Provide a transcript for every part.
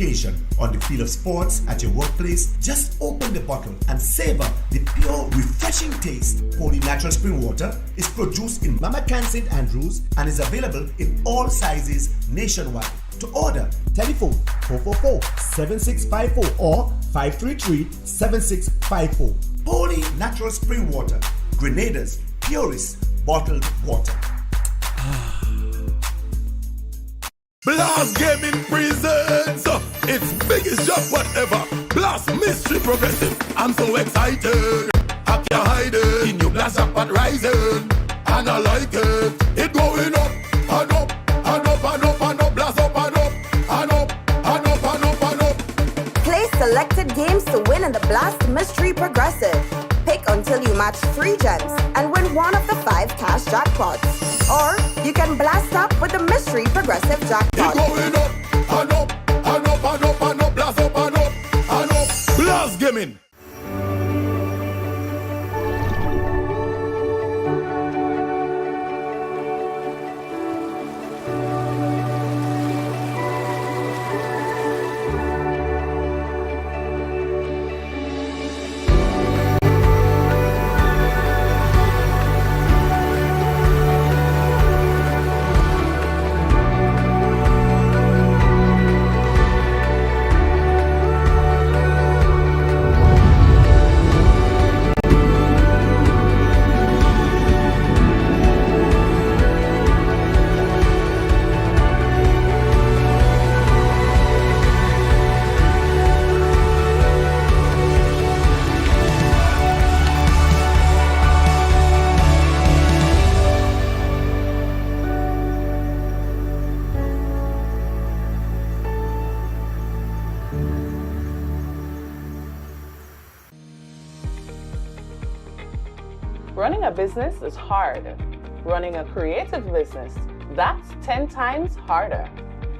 occasion, on the field of sports, at your workplace, just open the bottle and savor the pure, refreshing taste. Holy Natural Spring Water is produced in Mama Can St. Andrews and is available in all sizes nationwide. To order, telephone 444-7654 or 533-7654. Holy Natural Spring Water, Grenada's purest bottled water. Blast Gaming presents its biggest jackpot ever. Blast Mystery Progressive. I'm so excited. I can't hide it. The new Blast jackpot rising, and I like it. It going up and up and up and up and up. Blast up and up and up and up and up and up. Play selected games to win in the Blast Mystery Progressive. Pick until you match 3 gems and win one of the 5 cash jackpots. Or you can blast up with the Mystery Progressive jackpot. It going up and up and up and up and up. Blast up and up and up. Blast Gaming. Running a business is hard. Running a creative business, that's 10 times harder.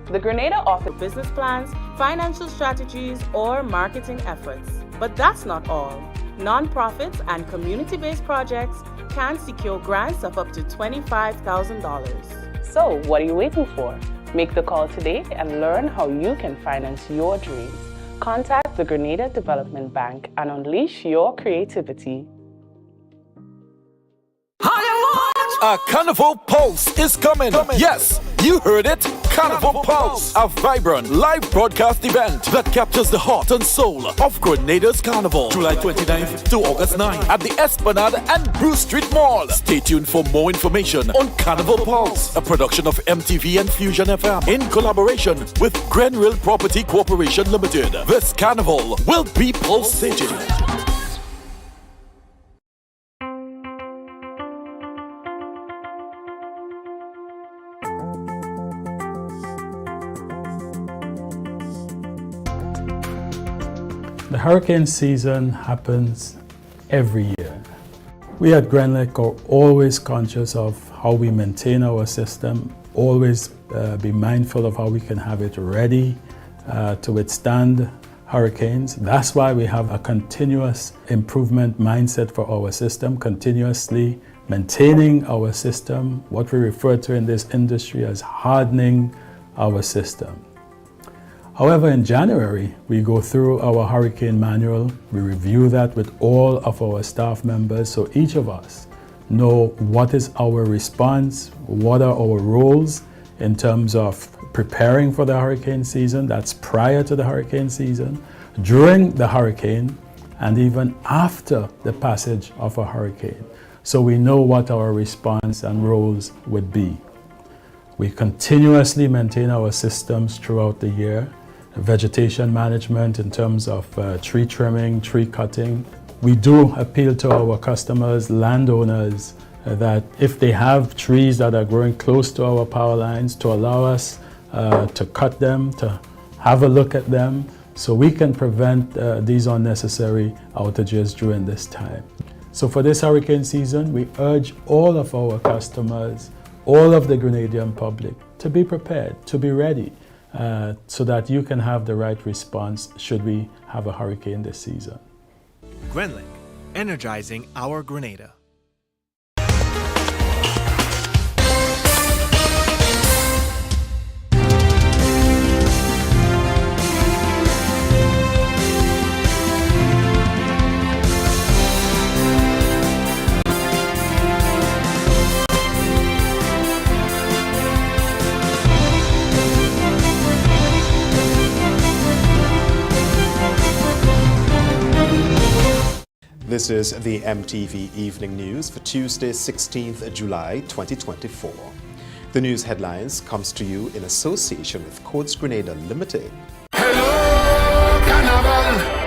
The Grenada offers business plans, financial strategies, or marketing efforts. But that's not all. Nonprofits and community-based projects can secure grants of up to $25,000. So, what are you waiting for? Make the call today and learn how you can finance your dreams. Contact the Grenada Development Bank and unleash your creativity. A Carnival Pulse is coming. Yes, you heard it. Carnival Pulse, a vibrant live broadcast event that captures the heart and soul of Grenada's Carnival. July 29th to August 9th at the Esplanade and Bruce Street Mall. Stay tuned for more information on Carnival Pulse, a production of MTV and Fusion FM in collaboration with Grenville Property Corporation Limited. This Carnival will be pulsating. The hurricane season happens every year. We at Grenlec are always conscious of how we maintain our system, always be mindful of how we can have it ready to withstand hurricanes. That's why we have a continuous improvement mindset for our system, continuously maintaining our system, what we refer to in this industry as hardening our system. However, in January, we go through our hurricane manual. We review that with all of our staff members, so each of us know what is our response, what are our roles in terms of preparing for the hurricane season. That's prior to the hurricane season, during the hurricane, and even after the passage of a hurricane. So we know what our response and roles would be. We continuously maintain our systems throughout the year. Vegetation management in terms of tree trimming, tree cutting. We do appeal to our customers, landowners, that if they have trees that are growing close to our power lines, to allow us to cut them, to have a look at them, so we can prevent these unnecessary outages during this time. So for this hurricane season, we urge all of our customers, all of the Grenadian public, to be prepared, to be ready, so that you can have the right response should we have a hurricane this season. Grenlec, energizing our Grenada. This is the MTV Evening News for Tuesday, 16th July 2024. The news headlines comes to you in association with Courts Grenada Limited. Hello, Carnival.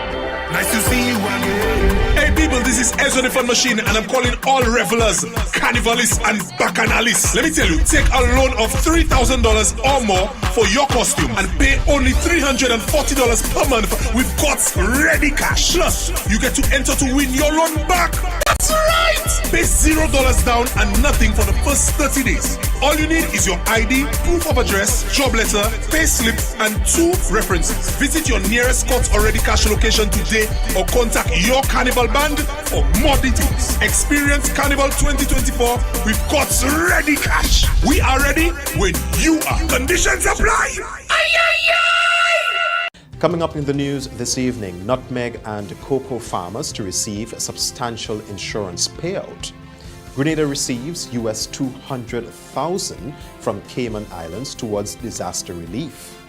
Nice to see you again. Hey people, this is Ezra the Fun Machine and I'm calling all revelers, carnivalists and bacchanalists. Let me tell you, take a loan of $3,000 or more for your costume and pay only $340 per month with Courts ready cash. Plus, you get to enter to win your loan back. That's right! Pay $0 down and nothing for the first 30 days. All you need is your ID, proof of address, job letter, pay slip, and 2 references. Visit your nearest Courts Already Cash location today or contact your Carnival band for more details. Experience Carnival 2024 with Courts Ready Cash. We are ready when you are. Conditions apply. Coming up in the news this evening, nutmeg and cocoa farmers to receive a substantial insurance payout. Grenada receives US $200,000 from Cayman Islands towards disaster relief.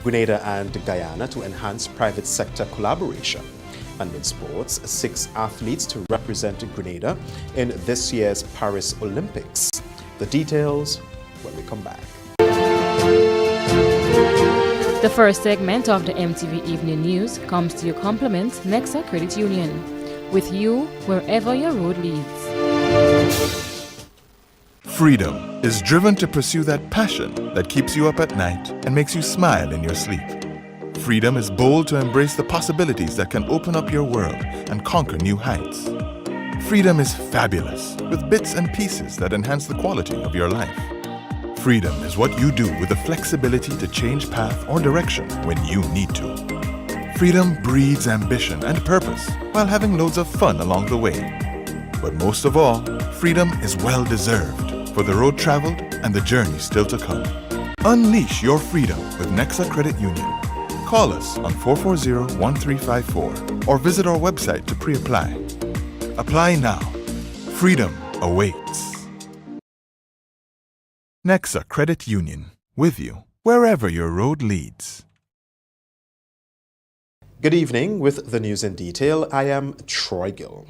Grenada and Guyana to enhance private sector collaboration. And in sports, 6 athletes to represent Grenada in this year's Paris Olympics. The details when we come back. The first segment of the MTV Evening News comes to you compliments Nexa Credit Union. With you wherever your road leads. Freedom is driven to pursue that passion that keeps you up at night and makes you smile in your sleep. Freedom is bold to embrace the possibilities that can open up your world and conquer new heights. Freedom is fabulous with bits and pieces that enhance the quality of your life. Freedom is what you do with the flexibility to change path or direction when you need to. Freedom breeds ambition and purpose while having loads of fun along the way. But most of all, freedom is well deserved for the road traveled and the journey still to come. Unleash your freedom with Nexa Credit Union. Call us on 440-1354 or visit our website to pre-apply. Apply now. Freedom awaits. Nexa Credit Union, with you wherever your road leads. Good evening. With the news in detail, I am Troy Gill.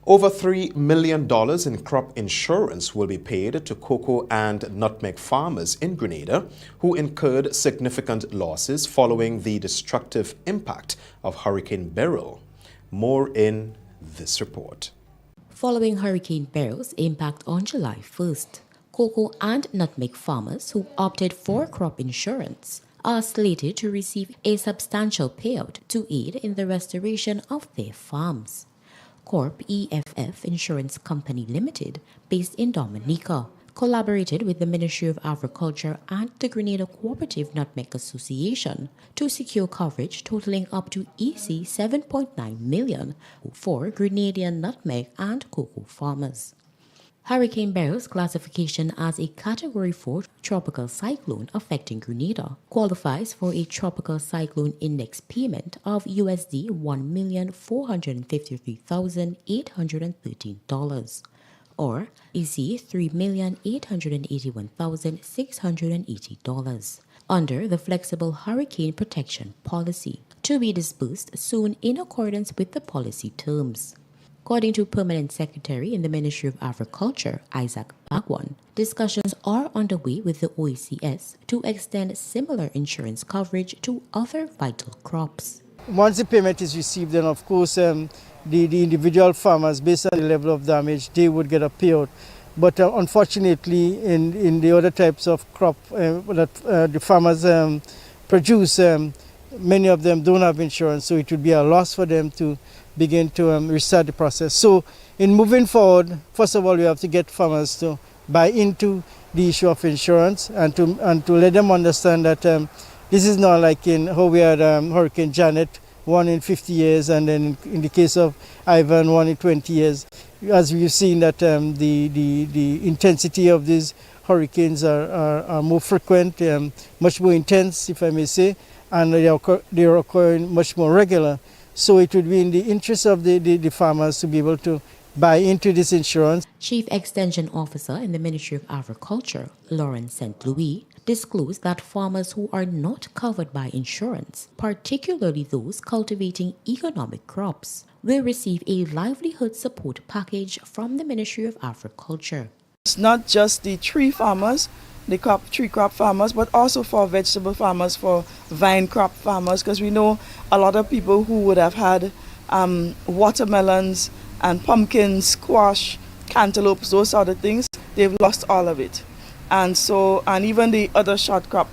Over $3 million in crop insurance will be paid to cocoa and nutmeg farmers in Grenada who incurred significant losses following the destructive impact of Hurricane Beryl. More in this report. Following Hurricane Beryl's impact on July 1st, cocoa and nutmeg farmers who opted for crop insurance are slated to receive a substantial payout to aid in the restoration of their farms. Corp EFF Insurance Company Limited, based in Dominica, collaborated with the Ministry of Agriculture and the Grenada Cooperative Nutmeg Association to secure coverage totaling up to EC 7.9 million for Grenadian nutmeg and cocoa farmers. Hurricane Beryl's classification as a Category 4 tropical cyclone affecting Grenada qualifies for a tropical cyclone index payment of USD $1,453,813 or EC $3,881,680 under the Flexible Hurricane Protection Policy to be disbursed soon in accordance with the policy terms. According to Permanent Secretary in the Ministry of Agriculture, Isaac Bagwan, discussions are underway with the OECS to extend similar insurance coverage to other vital crops. Once the payment is received, then of course the individual farmers, based on the level of damage, they would get a payout. But unfortunately, in the other types of crop that the farmers produce, many of them don't have insurance, so it would be a loss for them to begin to restart the process. So in moving forward, first of all, we have to get farmers to buy into the issue of insurance and to let them understand that this is not like in how we had Hurricane Janet, 1 in 50 years, and then in the case of Ivan, 1 in 20 years. As we've seen that the intensity of these hurricanes are more frequent, much more intense, if I may say, and they are occurring much more regular. So it would be in the interest of the farmers to be able to buy into this insurance. Chief Extension Officer in the Ministry of Agriculture, Lauren St. Louis, disclosed that farmers who are not covered by insurance, particularly those cultivating economic crops, will receive a livelihood support package from the Ministry of Agriculture. It's not just the tree farmers, the tree crop farmers, but also for vegetable farmers, for vine crop farmers, because we know a lot of people who would have had watermelons and pumpkins, squash, cantaloupes, those sort of things, they've lost all of it. And so, and even the other short crops,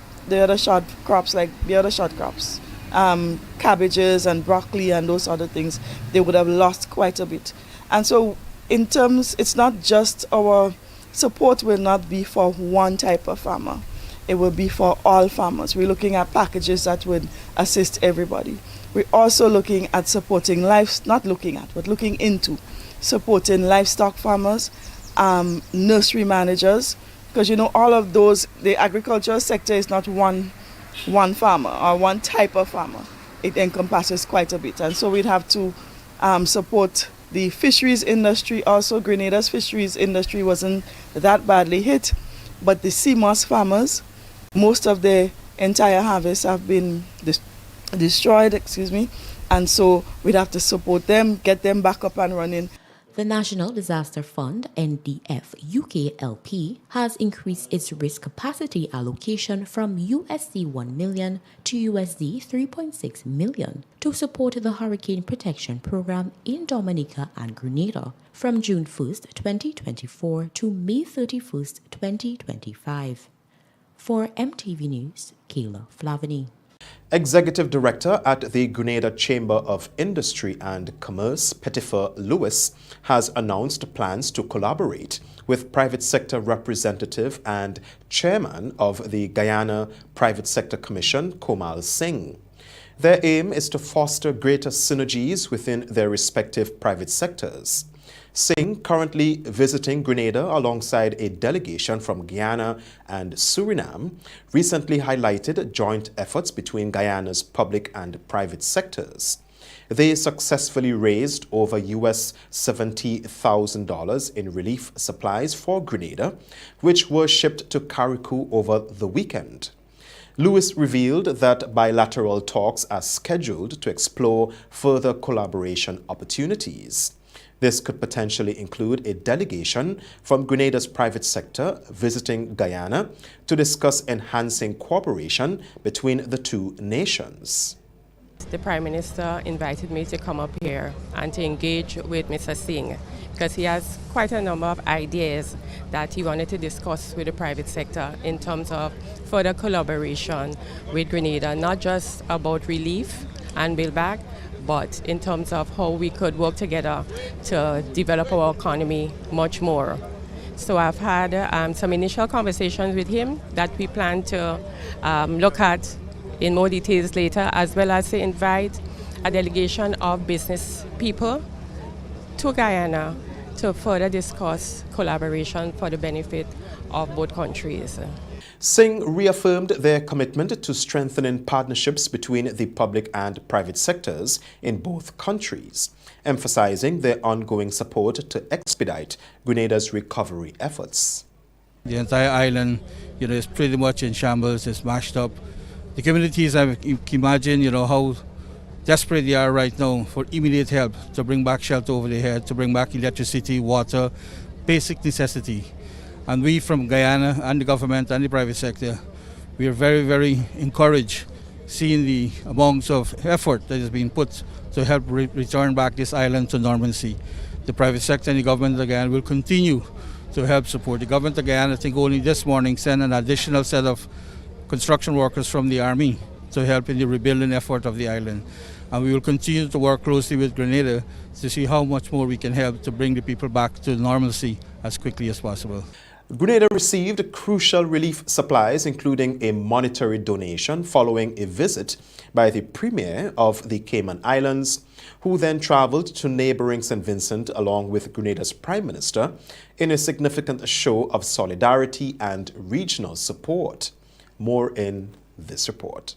cabbages and broccoli and those other things, they would have lost quite a bit. And so in terms, it's not just our support will not be for one type of farmer. It will be for all farmers. We're looking at packages that would assist everybody. We're also looking at supporting looking into supporting livestock farmers, nursery managers, because you know all of those, the agricultural sector is not one farmer or one type of farmer. It encompasses quite a bit. And so we'd have to support the fisheries industry. Also, Grenada's fisheries industry wasn't that badly hit, but the sea moss farmers, most of their entire harvests have been destroyed, and so we'd have to support them, get them back up and running. The National Disaster Fund, NDF UKLP, has increased its risk capacity allocation from USD 1 million to USD 3.6 million to support the Hurricane Protection Program in Dominica and Grenada from June 1st, 2024 to May 31st, 2025. For MTV News, Kayla Flavini. Executive Director at the Grenada Chamber of Industry and Commerce, Pettifer Lewis, has announced plans to collaborate with private sector representative and chairman of the Guyana Private Sector Commission, Komal Singh. Their aim is to foster greater synergies within their respective private sectors. Singh, currently visiting Grenada alongside a delegation from Guyana and Suriname, recently highlighted joint efforts between Guyana's public and private sectors. They successfully raised over US $70,000 in relief supplies for Grenada, which were shipped to Carriacou over the weekend. Lewis revealed that bilateral talks are scheduled to explore further collaboration opportunities. This could potentially include a delegation from Grenada's private sector visiting Guyana to discuss enhancing cooperation between the two nations. The Prime Minister invited me to come up here and to engage with Mr. Singh because he has quite a number of ideas that he wanted to discuss with the private sector in terms of further collaboration with Grenada, not just about relief and build back, but in terms of how we could work together to develop our economy much more. So I've had some initial conversations with him that we plan to look at in more details later, as well as to invite a delegation of business people to Guyana to further discuss collaboration for the benefit of both countries. Singh reaffirmed their commitment to strengthening partnerships between the public and private sectors in both countries, emphasizing their ongoing support to expedite Grenada's recovery efforts. The entire island, is pretty much in shambles, it's mashed up. The communities, you can imagine, how desperate they are right now for immediate help to bring back shelter over their head, to bring back electricity, water, basic necessity. And we from Guyana and the government and the private sector, we are very, very encouraged seeing the amounts of effort that is being put to help return back this island to normalcy. The private sector and the government of Guyana will continue to help support. The government of Guyana, I think only this morning, sent an additional set of construction workers from the army to help in the rebuilding effort of the island. And we will continue to work closely with Grenada to see how much more we can help to bring the people back to normalcy as quickly as possible. Grenada received crucial relief supplies, including a monetary donation following a visit by the Premier of the Cayman Islands, who then traveled to neighboring St. Vincent along with Grenada's Prime Minister in a significant show of solidarity and regional support. More in this report.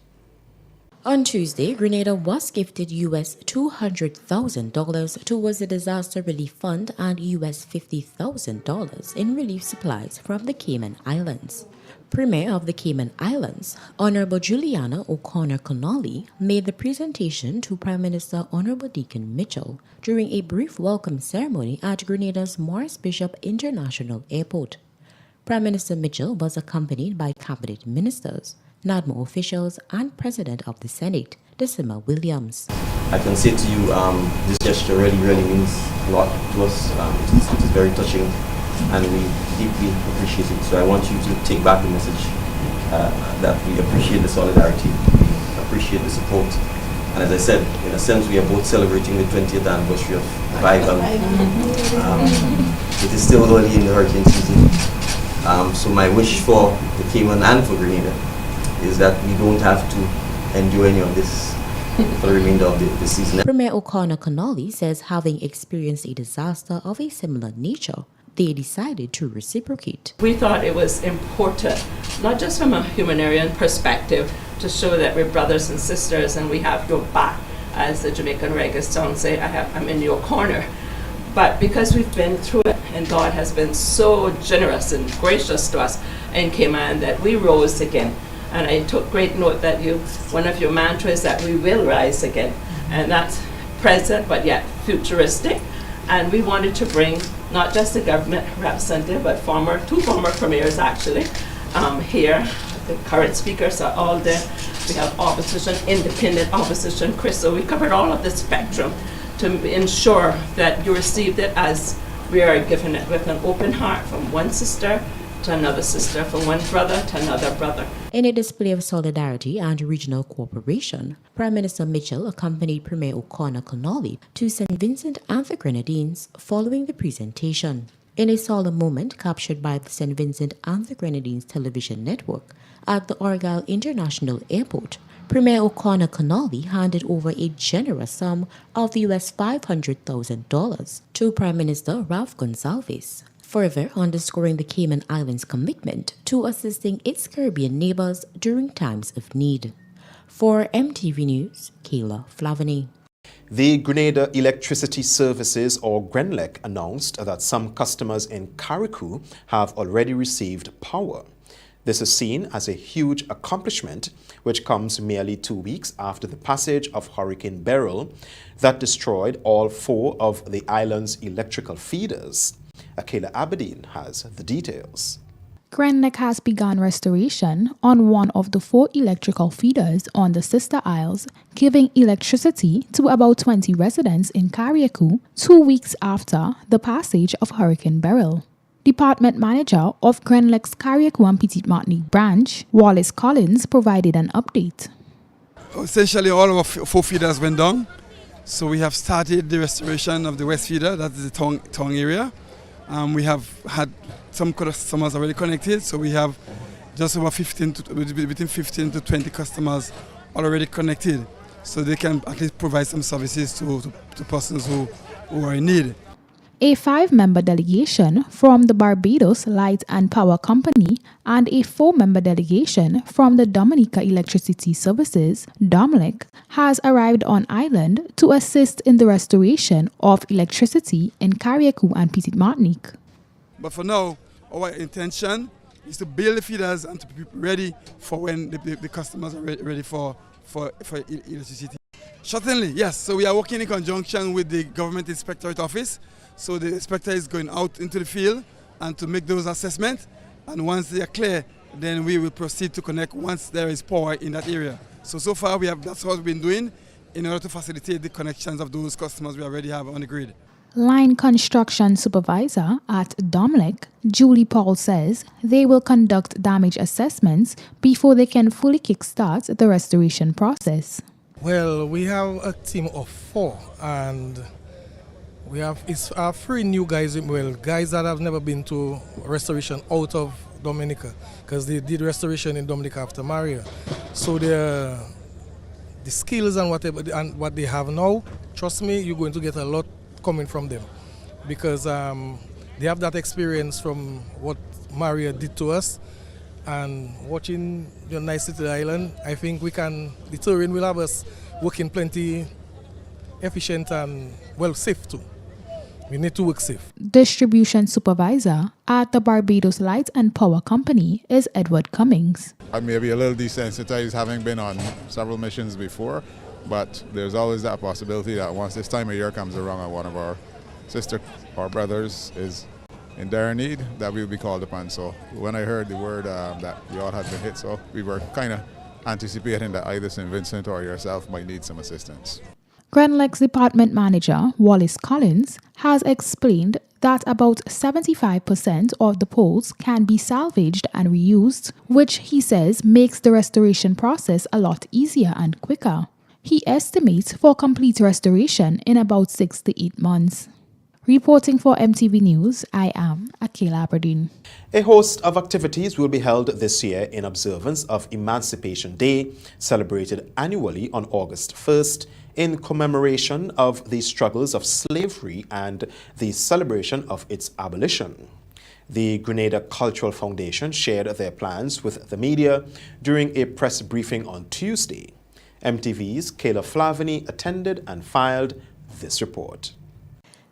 On Tuesday, Grenada was gifted US $200,000 towards the Disaster Relief Fund and US $50,000 in relief supplies from the Cayman Islands. Premier of the Cayman Islands, Honorable Juliana O'Connor Connolly, made the presentation to Prime Minister Honorable Deacon Mitchell during a brief welcome ceremony at Grenada's Morris Bishop International Airport. Prime Minister Mitchell was accompanied by cabinet ministers, NADMO officials, and President of the Senate, Decima Williams. I can say to you, this gesture really means a lot to us. It is very touching, and we deeply appreciate it. So I want you to take back the message that we appreciate the solidarity, we appreciate the support. And as I said, in a sense, we are both celebrating the 20th anniversary of revival. It is still early in the hurricane season. So my wish for the Cayman and for Grenada is that we don't have to endure any of this for the remainder of the season. Premier O'Connor Connolly says having experienced a disaster of a similar nature, they decided to reciprocate. We thought it was important, not just from a humanitarian perspective, to show that we're brothers and sisters and we have your back, as the Jamaican reggae song say, I'm in your corner. But because we've been through it and God has been so generous and gracious to us in Cayman that we rose again. And I took great note that one of your mantras that we will rise again. And that's present but yet futuristic. And we wanted to bring not just the government representative, but two former premiers actually here. The current speakers are all there. We have opposition, independent opposition, Chris. So we covered all of the spectrum to ensure that you received it as we are given it with an open heart from one sister to another sister, from one brother to another brother. In a display of solidarity and regional cooperation, Prime Minister Mitchell accompanied Premier O'Connor Connolly to St. Vincent and the Grenadines following the presentation. In a solemn moment captured by the St. Vincent and the Grenadines television network at the Argyle International Airport, Premier O'Connor Connolly handed over a generous sum of US $500,000 to Prime Minister Ralph Gonsalves, further underscoring the Cayman Islands' commitment to assisting its Caribbean neighbors during times of need. For MTV News, Kayla Flavany. The Grenada Electricity Services, or GRENLEC, announced that some customers in Carriacou have already received power. This is seen as a huge accomplishment, which comes merely 2 weeks after the passage of Hurricane Beryl that destroyed all 4 of the island's electrical feeders. Akela Aberdeen has the details. GRENLEC has begun restoration on one of the 4 electrical feeders on the Sister Isles, giving electricity to about 20 residents in Carriacou 2 weeks after the passage of Hurricane Beryl. Department Manager of GRENLEC's Carriacou and Petite Martinique branch, Wallace Collins, provided an update. Essentially, all of our 4 feeders went down. So we have started the restoration of the West feeder, that is the Tong area. We have had some customers already connected, so we have just over between 15 to 20 customers already connected, so they can at least provide some services to persons who are in need. A 5-member delegation from the Barbados Light and Power Company and a 4-member delegation from the Dominica Electricity Services, DOMLEC, has arrived on island to assist in the restoration of electricity in Carriacou and Petite Martinique. But for now, our intention is to build the feeders and to be ready for when the customers are ready for electricity. Certainly, yes. So we are working in conjunction with the Government Inspectorate Office. So the inspector is going out into the field and to make those assessments. And once they are clear, then we will proceed to connect once there is power in that area. So far that's what we've been doing in order to facilitate the connections of those customers we already have on the grid. Line construction supervisor at DOMLEC, Julie Paul, says they will conduct damage assessments before they can fully kickstart the restoration process. Well, we have a team of 4 and we have 3 new guys, guys that have never been to restoration out of Dominica, because they did restoration in Dominica after Maria. So the skills and whatever and what they have now, trust me, you're going to get a lot coming from them, because they have that experience from what Maria did to us, and watching the nice little island, I think the touring will have us working plenty efficient and well safe too. We need to work safe. Distribution supervisor at the Barbados Light and Power Company is Edward Cummings. I may be a little desensitized, having been on several missions before, but there's always that possibility that once this time of year comes around and one of our sister or brothers is in dire need, that we will be called upon. So when I heard the word that we all had been hit, so we were kind of anticipating that either St. Vincent or yourself might need some assistance. Grenlec's department manager, Wallace Collins, has explained that about 75% of the poles can be salvaged and reused, which he says makes the restoration process a lot easier and quicker. He estimates for complete restoration in about 6 to 8 months. Reporting for MTV News, I am Akela Aberdeen. A host of activities will be held this year in observance of Emancipation Day, celebrated annually on August 1st, in commemoration of the struggles of slavery and the celebration of its abolition. The Grenada Cultural Foundation shared their plans with the media during a press briefing on Tuesday. MTV's Kayla Flavini attended and filed this report.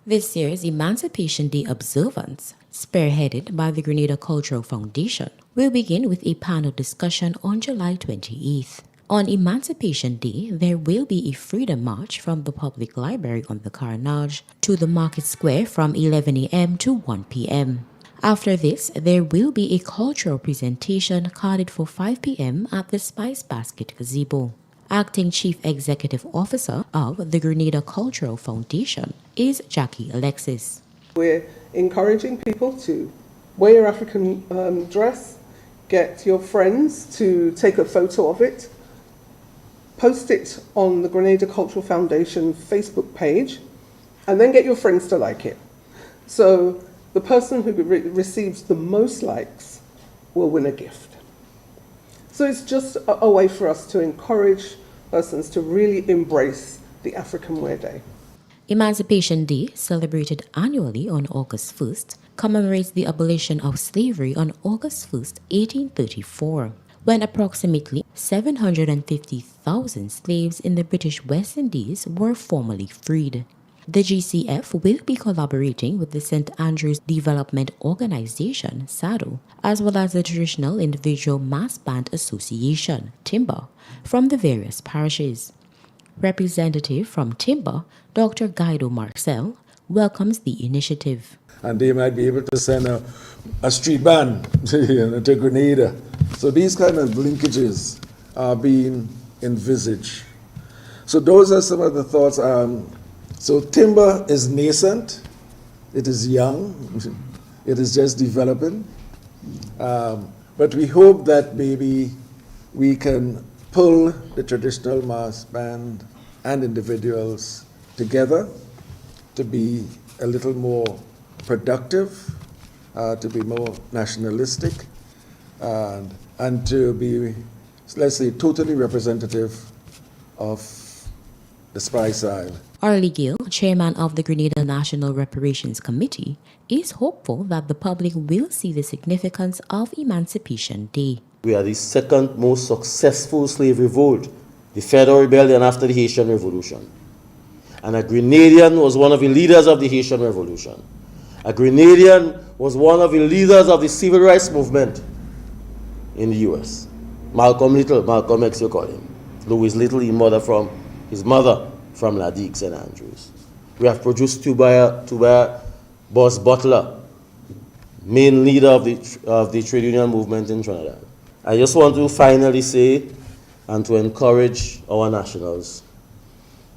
This year's Emancipation Day observance, spearheaded by the Grenada Cultural Foundation, will begin with a panel discussion on July 28th. On Emancipation Day, there will be a freedom march from the public library on the Carnage to the Market Square from 11 a.m. to 1 p.m. After this, there will be a cultural presentation carded for 5 p.m. at the Spice Basket Gazebo. Acting Chief Executive Officer of the Grenada Cultural Foundation is Jackie Alexis. We're encouraging people to wear your African dress, get your friends to take a photo of it, post it on the Grenada Cultural Foundation Facebook page, and then get your friends to like it. So the person who receives the most likes will win a gift. So it's just a way for us to encourage persons to really embrace the African Wear Day. Emancipation Day, celebrated annually on August 1st, commemorates the abolition of slavery on August 1st, 1834, when approximately 750,000 slaves in the British West Indies were formally freed. The GCF will be collaborating with the St. Andrews Development Organization, SADO, as well as the Traditional Individual Mass Band Association, TIMBA, from the various parishes. Representative from TIMBA, Dr. Guido Marcel, welcomes the initiative. And they might be able to send a street band to Grenada. So these kind of linkages are being envisaged. So those are some of the thoughts. So timber is nascent, it is young, it is just developing. But we hope that maybe we can pull the traditional mass band and individuals together to be a little more productive, to be more nationalistic, and to be, let's say, totally representative of the Spice Isle. Arlie Gill, chairman of the Grenada National Reparations Committee, is hopeful that the public will see the significance of Emancipation Day. We are the second most successful slave revolt, the Federal Rebellion after the Haitian Revolution. And a Grenadian was one of the leaders of the Haitian Revolution. A Grenadian was one of the leaders of the civil rights movement in the U.S. Malcolm Little, Malcolm X, you call him. Louis Little, his mother from Ladique, St. Andrews. We have produced Tobias Boss Butler, main leader of the trade union movement in Trinidad. I just want to finally say and to encourage our nationals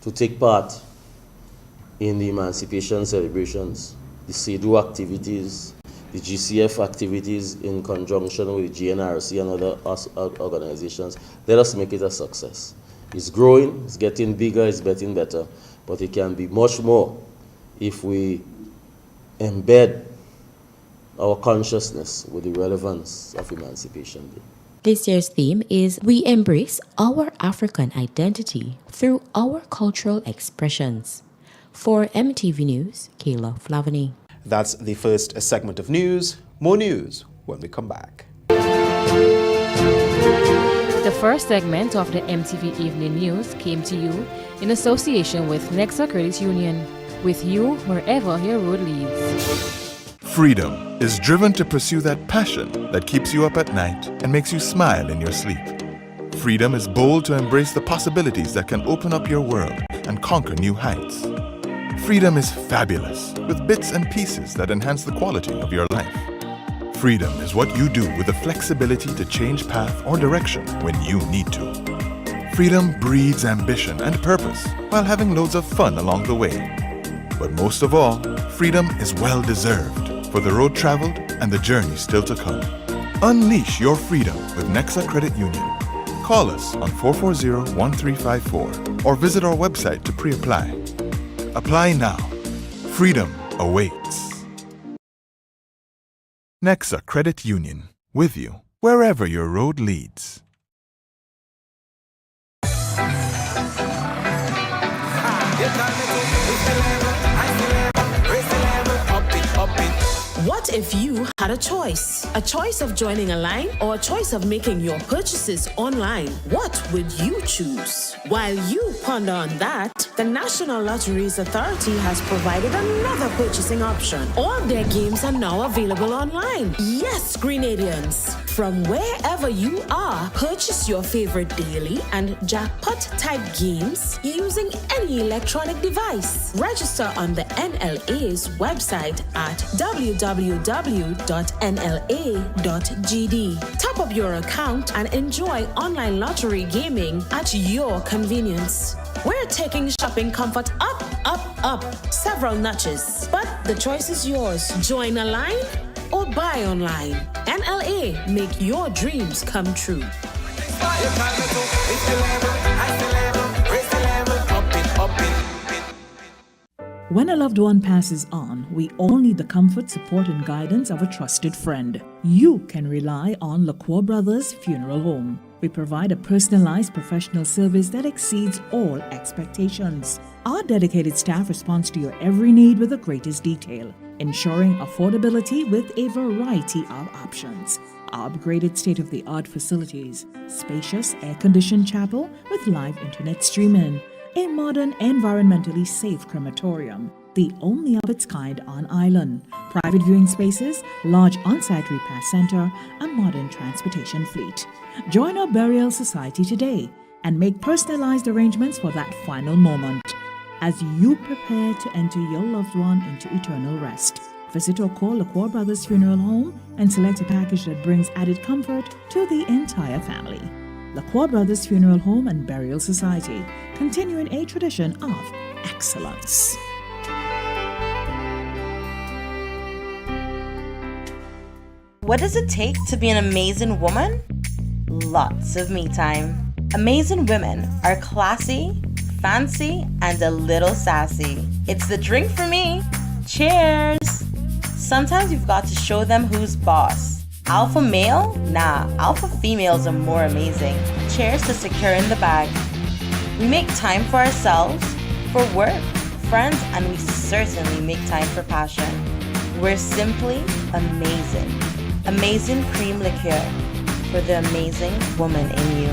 to take part in the emancipation celebrations, the CEDU activities, the GCF activities in conjunction with the GNRC and other organizations. Let us make it a success. It's growing, it's getting bigger, it's getting better, but it can be much more if we embed our consciousness with the relevance of Emancipation Day. This year's theme is We Embrace Our African Identity Through Our Cultural Expressions. For MTV News, Kayla Flavini. That's the first segment of news. More news when we come back. The first segment of the MTV Evening News came to you in association with Nexa Credit Union, with you wherever your road leads. Freedom is driven to pursue that passion that keeps you up at night and makes you smile in your sleep. Freedom is bold to embrace the possibilities that can open up your world and conquer new heights. Freedom is fabulous, with bits and pieces that enhance the quality of your life. Freedom is what you do with the flexibility to change path or direction when you need to. Freedom breeds ambition and purpose while having loads of fun along the way. But most of all, freedom is well-deserved for the road traveled and the journey still to come. Unleash your freedom with Nexa Credit Union. Call us on 440-1354 or visit our website to pre-apply. Apply now. Freedom awaits. Nexa Credit Union, with you wherever your road leads. What if you had a choice? A choice of joining a line or a choice of making your purchases online? What would you choose? While you ponder on that, the National Lotteries Authority has provided another purchasing option. All their games are now available online. Yes, Grenadians. From wherever you are, purchase your favorite daily and jackpot-type games using any electronic device. Register on the NLA's website at www.nla.gd. Top up your account and enjoy online lottery gaming at your convenience. We're taking shopping comfort up, up, up several notches. But the choice is yours. Join a line or buy online. NLA, make your dreams come true. When a loved one passes on, we all need the comfort, support, and guidance of a trusted friend. You can rely on LaCour Brothers Funeral Home. We provide a personalized professional service that exceeds all expectations. Our dedicated staff responds to your every need with the greatest detail, ensuring affordability with a variety of options. Our upgraded state-of-the-art facilities, spacious air-conditioned chapel with live internet streaming, a modern, environmentally safe crematorium, the only of its kind on island, private viewing spaces, large on-site repast center, a modern transportation fleet. Join our burial society today and make personalized arrangements for that final moment. As you prepare to enter your loved one into eternal rest, visit or call LaCour Brothers Funeral Home and select a package that brings added comfort to the entire family. LaCour Brothers Funeral Home and Burial Society, continuing a tradition of excellence. What does it take to be an amazing woman? Lots of me time. Amazing women are classy, fancy, and a little sassy. It's the drink for me. Cheers! Sometimes you've got to show them who's boss. Alpha male? Nah, alpha females are more amazing. Cheers to securing the bag. We make time for ourselves, for work, friends, and we certainly make time for passion. We're simply amazing. Amazing cream liqueur for the amazing woman in you.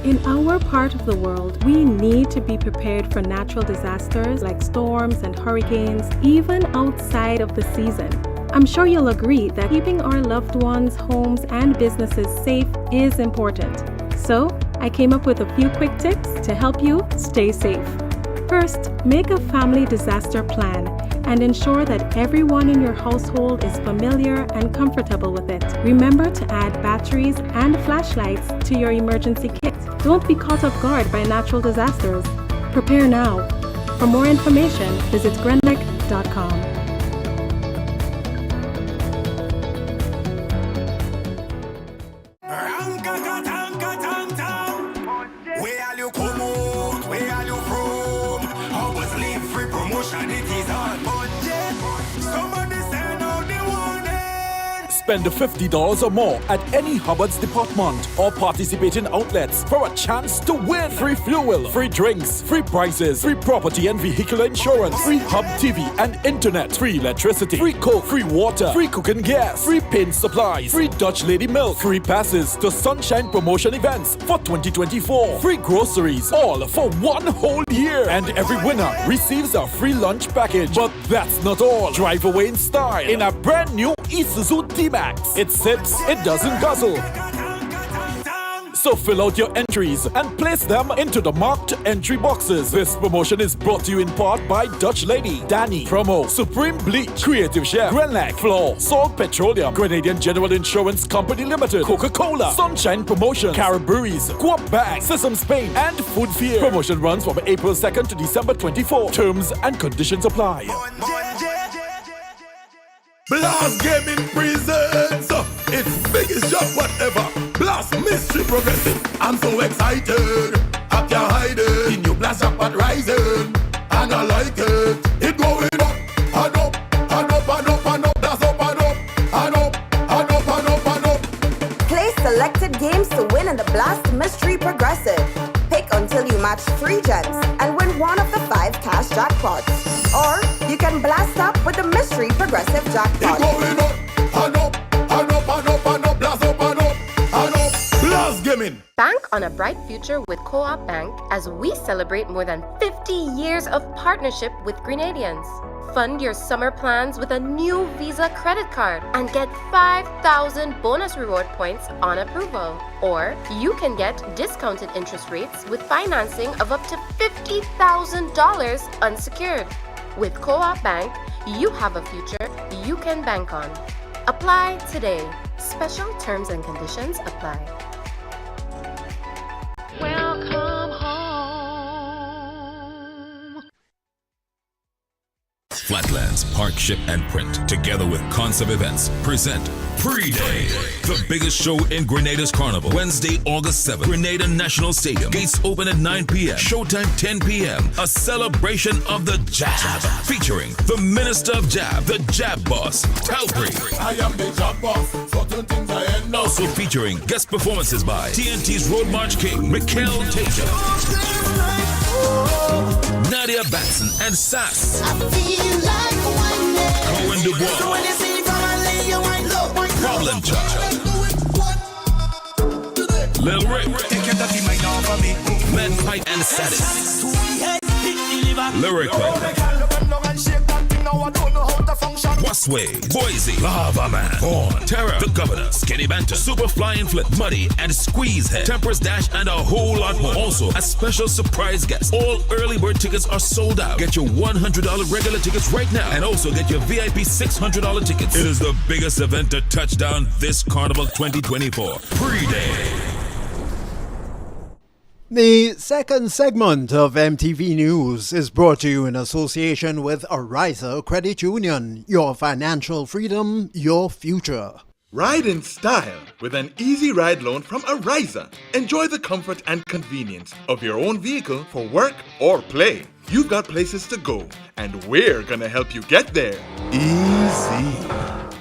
In our part of the world, we need to be prepared for natural disasters like storms and hurricanes, even outside of the season. I'm sure you'll agree that keeping our loved ones, homes, and businesses safe is important. So, I came up with a few quick tips to help you stay safe. First, make a family disaster plan and ensure that everyone in your household is familiar and comfortable with it. Remember to add batteries and flashlights to your emergency kit. Don't be caught off guard by natural disasters. Prepare now. For more information, visit grenlec.com. Spend $50 or more at any Hubbard's department or participating outlets for a chance to win. Free fuel, free drinks, free prizes, free property and vehicular insurance, free Hub TV and internet, free electricity, free coke, free water, free cooking gas, free paint supplies, free Dutch Lady milk, free passes to Sunshine promotion events for 2024, free groceries, all for one whole year. And every winner receives a free lunch package. But that's not all. Drive away in style in a brand new Isuzu D-Max. It sips, it doesn't guzzle. So fill out your entries and place them into the marked entry boxes. This promotion is brought to you in part by Dutch Lady, Danny, Promo, Supreme Bleach, Creative Chef, Grenlac, Floor, Salt Petroleum, Grenadian General Insurance Company Limited, Coca-Cola, Sunshine Promotion, Caribberies, Coop Bag, Sesame Spain, and Food Fear. Promotion runs from April 2nd to December 24. Terms and conditions apply. Blast Gaming presents its biggest job whatever. Blast Mystery Progressive. I'm so excited, I can't hide it. The new Blast Jackpot rising, and I like it. It going up, and up, and up, and up, and up. Blast up, and up, and up, and up, and up, and up. Play selected games to win in the Blast Mystery Progressive. Pick until you match 3 gems and win one of the 5 cash jackpots. Or you can blast up with the Mystery Progressive Jackpot. It going up, and up, and up, and up, and up. Blast up, and up, and up. Blast Gaming. Bank on a bright future with Co-op Bank as we celebrate more than 50 years of partnership with Grenadians. Fund your summer plans with a new Visa credit card and get 5,000 bonus reward points on approval. Or you can get discounted interest rates with financing of up to $50,000 unsecured. With Co-op Bank, you have a future you can bank on. Apply today. Special terms and conditions apply. Welcome home. Flatlands, Park, Ship, and Print, together with Concept Events, present Pre-Day, the biggest show in Grenada's Carnival. Wednesday, August 7th, Grenada National Stadium. Gates open at 9 p.m. Showtime 10 p.m. A celebration of the Jab, featuring the Minister of Jab, the Jab Boss, Talpree. I am the Jab Boss. Certain things I end up. Also featuring guest performances by TNT's Road March King, Mikhail Taja, Nadia Batson, and Sass. Cohen Dubois, Problem Child, Lil Rick, Men Pipe and Status, Lyrical, Wasway, Boise, Lava Man, Horn, Terror, The Governor, Skinny Banter, Super Flying Flip, Muddy, and Squeezehead, Temperance Dash, and a whole lot more. Also, a special surprise guest. All early bird tickets are sold out. Get your $100 regular tickets right now, and also get your VIP $600 tickets. It is the biggest event to touch down this Carnival 2024. Pre-Day. The second segment of MTV News is brought to you in association with Ariza Credit Union. Your financial freedom, your future. Ride in style with an easy ride loan from Ariza. Enjoy the comfort and convenience of your own vehicle for work or play. You've got places to go, and we're gonna help you get there. Easy.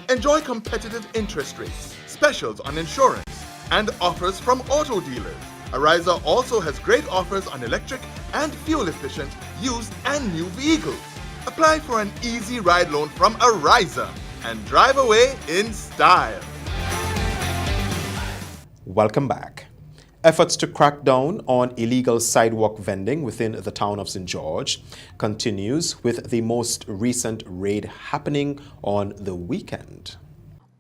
Enjoy competitive interest rates, specials on insurance, and offers from auto dealers. Ariza also has great offers on electric and fuel-efficient used and new vehicles. Apply for an easy ride loan from Ariza and drive away in style. Welcome back. Efforts to crack down on illegal sidewalk vending within the town of St. George continues, with the most recent raid happening on the weekend.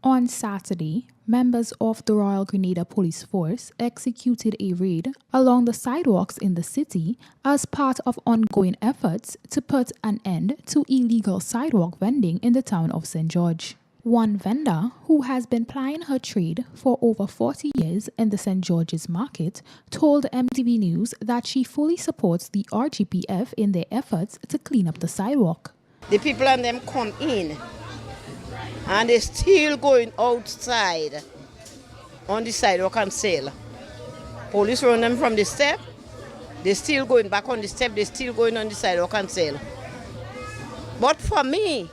On Saturday, members of the Royal Grenada Police Force executed a raid along the sidewalks in the city as part of ongoing efforts to put an end to illegal sidewalk vending in the town of St. George. One vendor, who has been plying her trade for over 40 years in the St. George's market, told MTV News that she fully supports the RGPF in their efforts to clean up the sidewalk. The people and them come in, and they're still going outside on the sidewalk and sell. Police run them from the step, they're still going back on the step, they're still going on the sidewalk and sell. But for me,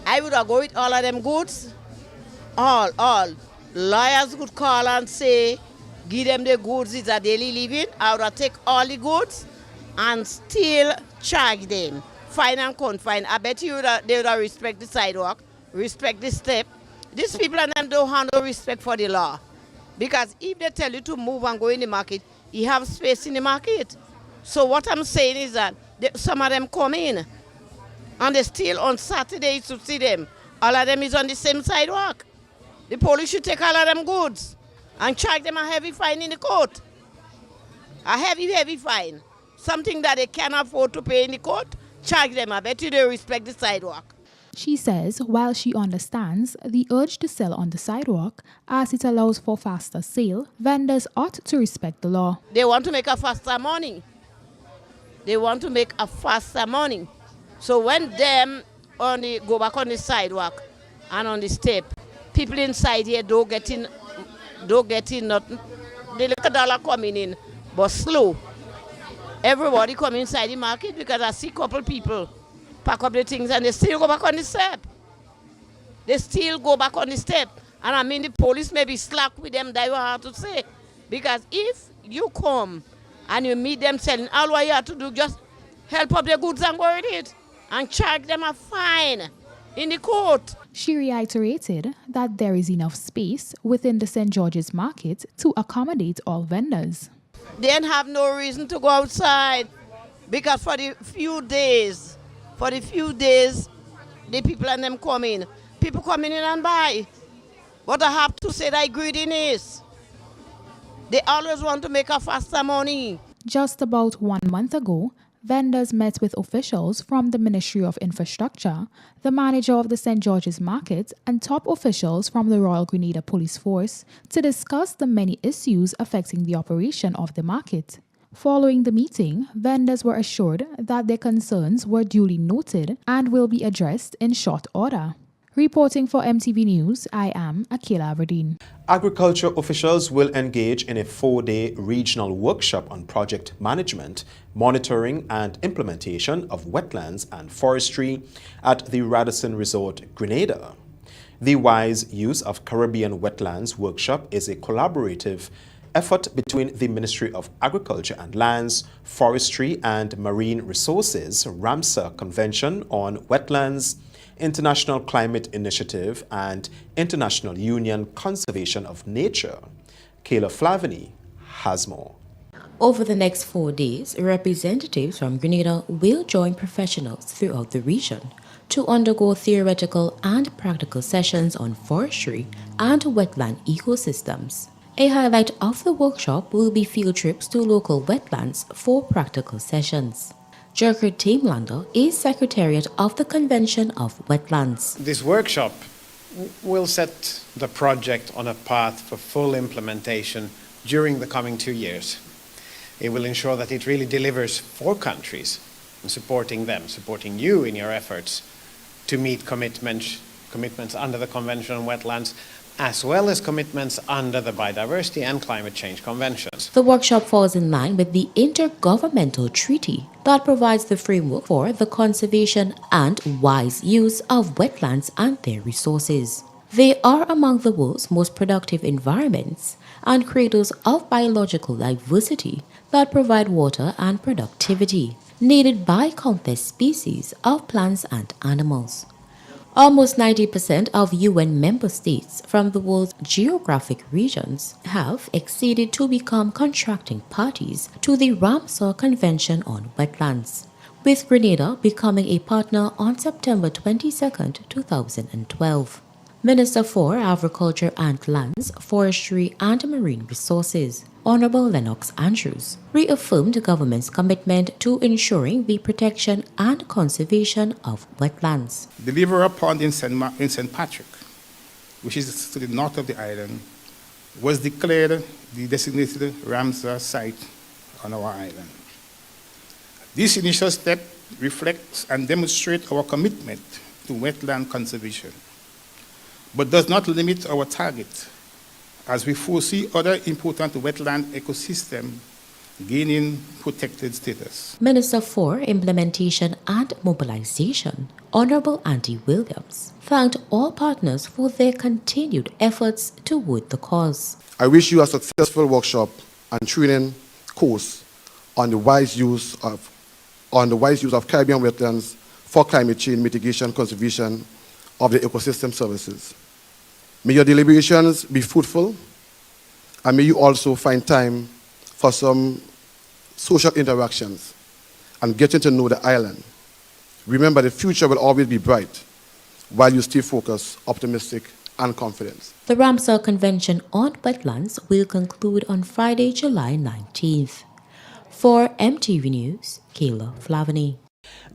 I would have go with all of them goods. All. Lawyers could call and say, give them the goods, it's a daily living. I would have take all the goods and still charge them. Fine and confine. I bet you that they would have respect the sidewalk, respect the step. These people and them don't have no respect for the law. Because if they tell you to move and go in the market, you have space in the market. So what I'm saying is that some of them come in and they still on Saturday to see them. All of them is on the same sidewalk. The police should take all of them goods and charge them a heavy fine in the court. A heavy fine. Something that they can't afford to pay in the court, charge them. I bet you they respect the sidewalk. She says while she understands the urge to sell on the sidewalk as it allows for faster sale, vendors ought to respect the law. They want to make a faster money. So when them go back on the sidewalk and on the step, people inside here don't get in nothing. The little dollar coming in, but slow. Everybody come inside the market because I see a couple people pack up the things and they still go back on the step. And I mean the police may be slack with them, that you have to say. Because if you come and you meet them selling, all what you have to do just help up their goods and go with it. And charge them a fine in the court. She reiterated that there is enough space within the St. George's Market to accommodate all vendors. They don't have no reason to go outside because for the few days, the people and them come in. People come in and buy. What I have to say that greediness. They always want to make a faster money. Just about 1 month ago, vendors met with officials from the Ministry of Infrastructure, the manager of the St. George's Market, and top officials from the Royal Grenada Police Force to discuss the many issues affecting the operation of the market. Following the meeting, vendors were assured that their concerns were duly noted and will be addressed in short order. Reporting for MTV News, I am Akila Aberdeen. Agriculture officials will engage in a 4-day regional workshop on project management, monitoring and implementation of wetlands and forestry at the Radisson Resort, Grenada. The Wise Use of Caribbean Wetlands workshop is a collaborative effort between the Ministry of Agriculture and Lands, Forestry and Marine Resources, Ramsar Convention on Wetlands, International Climate Initiative and International Union Conservation of Nature. Kayla Flavini has more. Over the next 4 days, representatives from Grenada will join professionals throughout the region to undergo theoretical and practical sessions on forestry and wetland ecosystems. A highlight of the workshop will be field trips to local wetlands for practical sessions. Jerker Teamlander is Secretariat of the Convention of Wetlands. This workshop will set the project on a path for full implementation during the coming 2 years. It will ensure that it really delivers for countries and supporting them, supporting you in your efforts to meet commitments under the Convention on Wetlands, as well as commitments under the Biodiversity and Climate Change Conventions. The workshop falls in line with the intergovernmental treaty that provides the framework for the conservation and wise use of wetlands and their resources. They are among the world's most productive environments and cradles of biological diversity that provide water and productivity needed by countless species of plants and animals. Almost 90% of UN member states from the world's geographic regions have acceded to become contracting parties to the Ramsar Convention on Wetlands, with Grenada becoming a partner on September 22, 2012. Minister for Agriculture and Lands, Forestry and Marine Resources, Honorable Lennox Andrews, reaffirmed the government's commitment to ensuring the protection and conservation of wetlands. The Liver Pond in St. Patrick, which is to the north of the island, was declared the designated Ramsar site on our island. This initial step reflects and demonstrates our commitment to wetland conservation, but does not limit our target, as we foresee other important wetland ecosystems gaining protected status. Minister for Implementation and Mobilization, Honorable Andy Williams, thanked all partners for their continued efforts toward the cause. I wish you a successful workshop and training course on the wise use of Caribbean wetlands for climate change mitigation conservation of the ecosystem services. May your deliberations be fruitful, and may you also find time for some social interactions and getting to know the island. Remember, the future will always be bright while you stay focused, optimistic, and confident. The Ramsar Convention on Wetlands will conclude on Friday, July 19th. For MTV News, Kayla Flavany.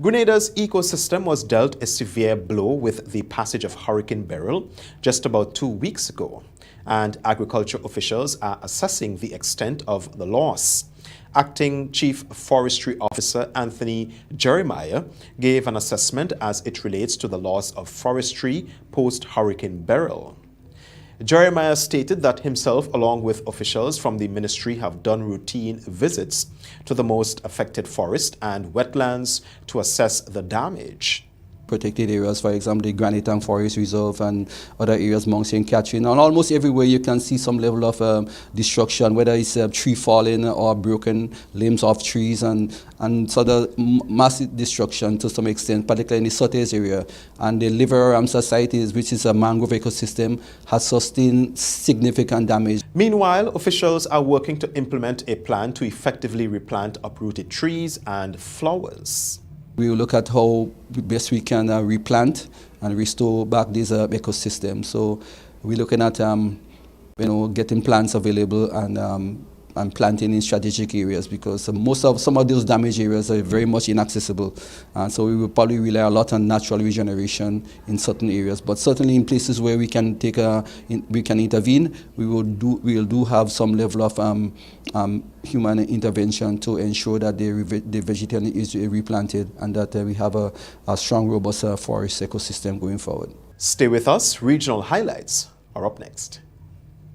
Grenada's ecosystem was dealt a severe blow with the passage of Hurricane Beryl just about 2 weeks ago, and agriculture officials are assessing the extent of the loss. Acting Chief Forestry Officer Anthony Jeremiah gave an assessment as it relates to the loss of forestry post-Hurricane Beryl. Jeremiah stated that himself, along with officials from the ministry, have done routine visits to the most affected forest and wetlands to assess the damage. Protected areas, for example, the Granite Tank Forest Reserve and other areas, Mount St. Catherine, and almost everywhere you can see some level of destruction, whether it's a tree falling or broken limbs of trees and sort of massive destruction to some extent, particularly in the Sotes area. And the Liver Ramsar site, which is a mangrove ecosystem, has sustained significant damage. Meanwhile, officials are working to implement a plan to effectively replant uprooted trees and flowers. We will look at how best we can replant and restore back this ecosystem. So we're looking at getting plants available and planting in strategic areas, because some of those damaged areas are very much inaccessible. And so we will probably rely a lot on natural regeneration in certain areas. But certainly in places where we can intervene, we will do have some level of human intervention to ensure that the vegetation is replanted and that we have a strong, robust forest ecosystem going forward. Stay with us. Regional highlights are up next.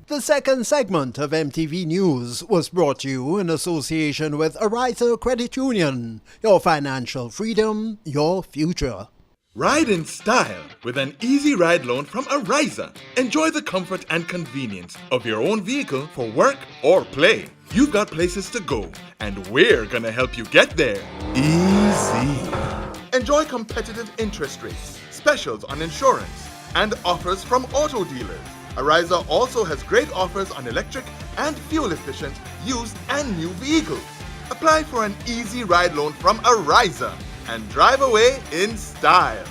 The second segment of MTV News was brought to you in association with Ariza Credit Union. Your financial freedom, your future. Ride in style with an easy ride loan from Ariza. Enjoy the comfort and convenience of your own vehicle for work or play. You've got places to go, and we're gonna help you get there. Easy. Enjoy competitive interest rates, specials on insurance, and offers from auto dealers. Ariza also has great offers on electric and fuel-efficient used and new vehicles. Apply for an easy ride loan from Ariza and drive away in style.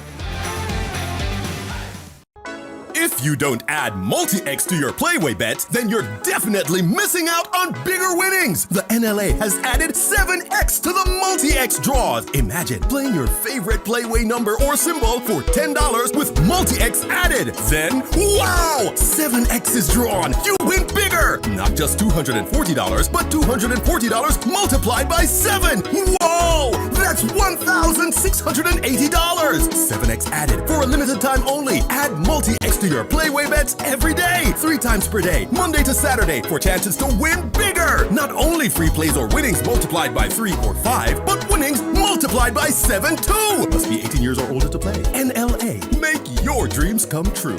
If you don't add multi-X to your Playway bet, then you're definitely missing out on bigger winnings. The NLA has added 7X to the multi-X draws. Imagine playing your favorite Playway number or symbol for $10 with multi-X added. Then, wow! 7X is drawn. You win bigger! Not just $240, but $240 multiplied by 7. Whoa! That's $1,680. 7X added for a limited time only. Add multi-X to your Playway bets every day, 3 times per day, Monday to Saturday, for chances to win bigger. Not only free plays or winnings multiplied by 3 or 5, but winnings multiplied by 7 too. Must be 18 years or older to play. NLA, make your dreams come true.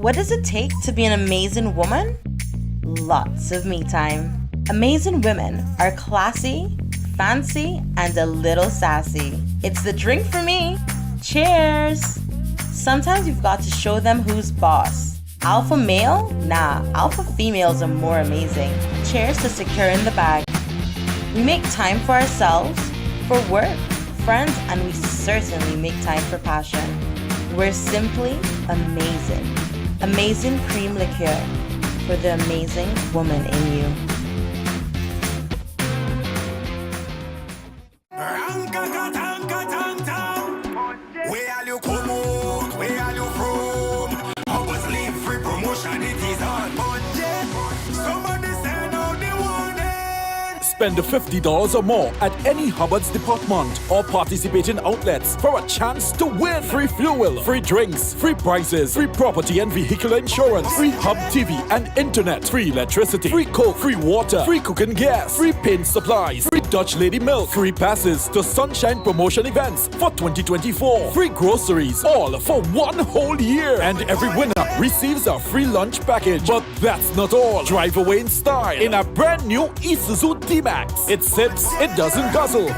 What does it take to be an amazing woman? Lots of me time. Amazing women are classy, fancy, and a little sassy. It's the drink for me. Cheers! Sometimes you've got to show them who's boss. Alpha male? Nah, alpha females are more amazing. Cheers to securing the bag. We make time for ourselves, for work, friends, and we certainly make time for passion. We're simply amazing. Amazing cream liqueur for the amazing woman in you. Spend $50 or more at any Hubbard's department or participating outlets for a chance to win free fuel, free drinks, free prizes, free property and vehicle insurance, free Hub TV and internet, free electricity, free coke, free water, free cooking gas, free paint supplies, free Dutch Lady milk, free passes to Sunshine promotion events for 2024, free groceries, all for 1 whole year. And every winner receives a free lunch package. But that's not all. Drive away in style in a brand new Isuzu D-Max. It sips, it doesn't guzzle.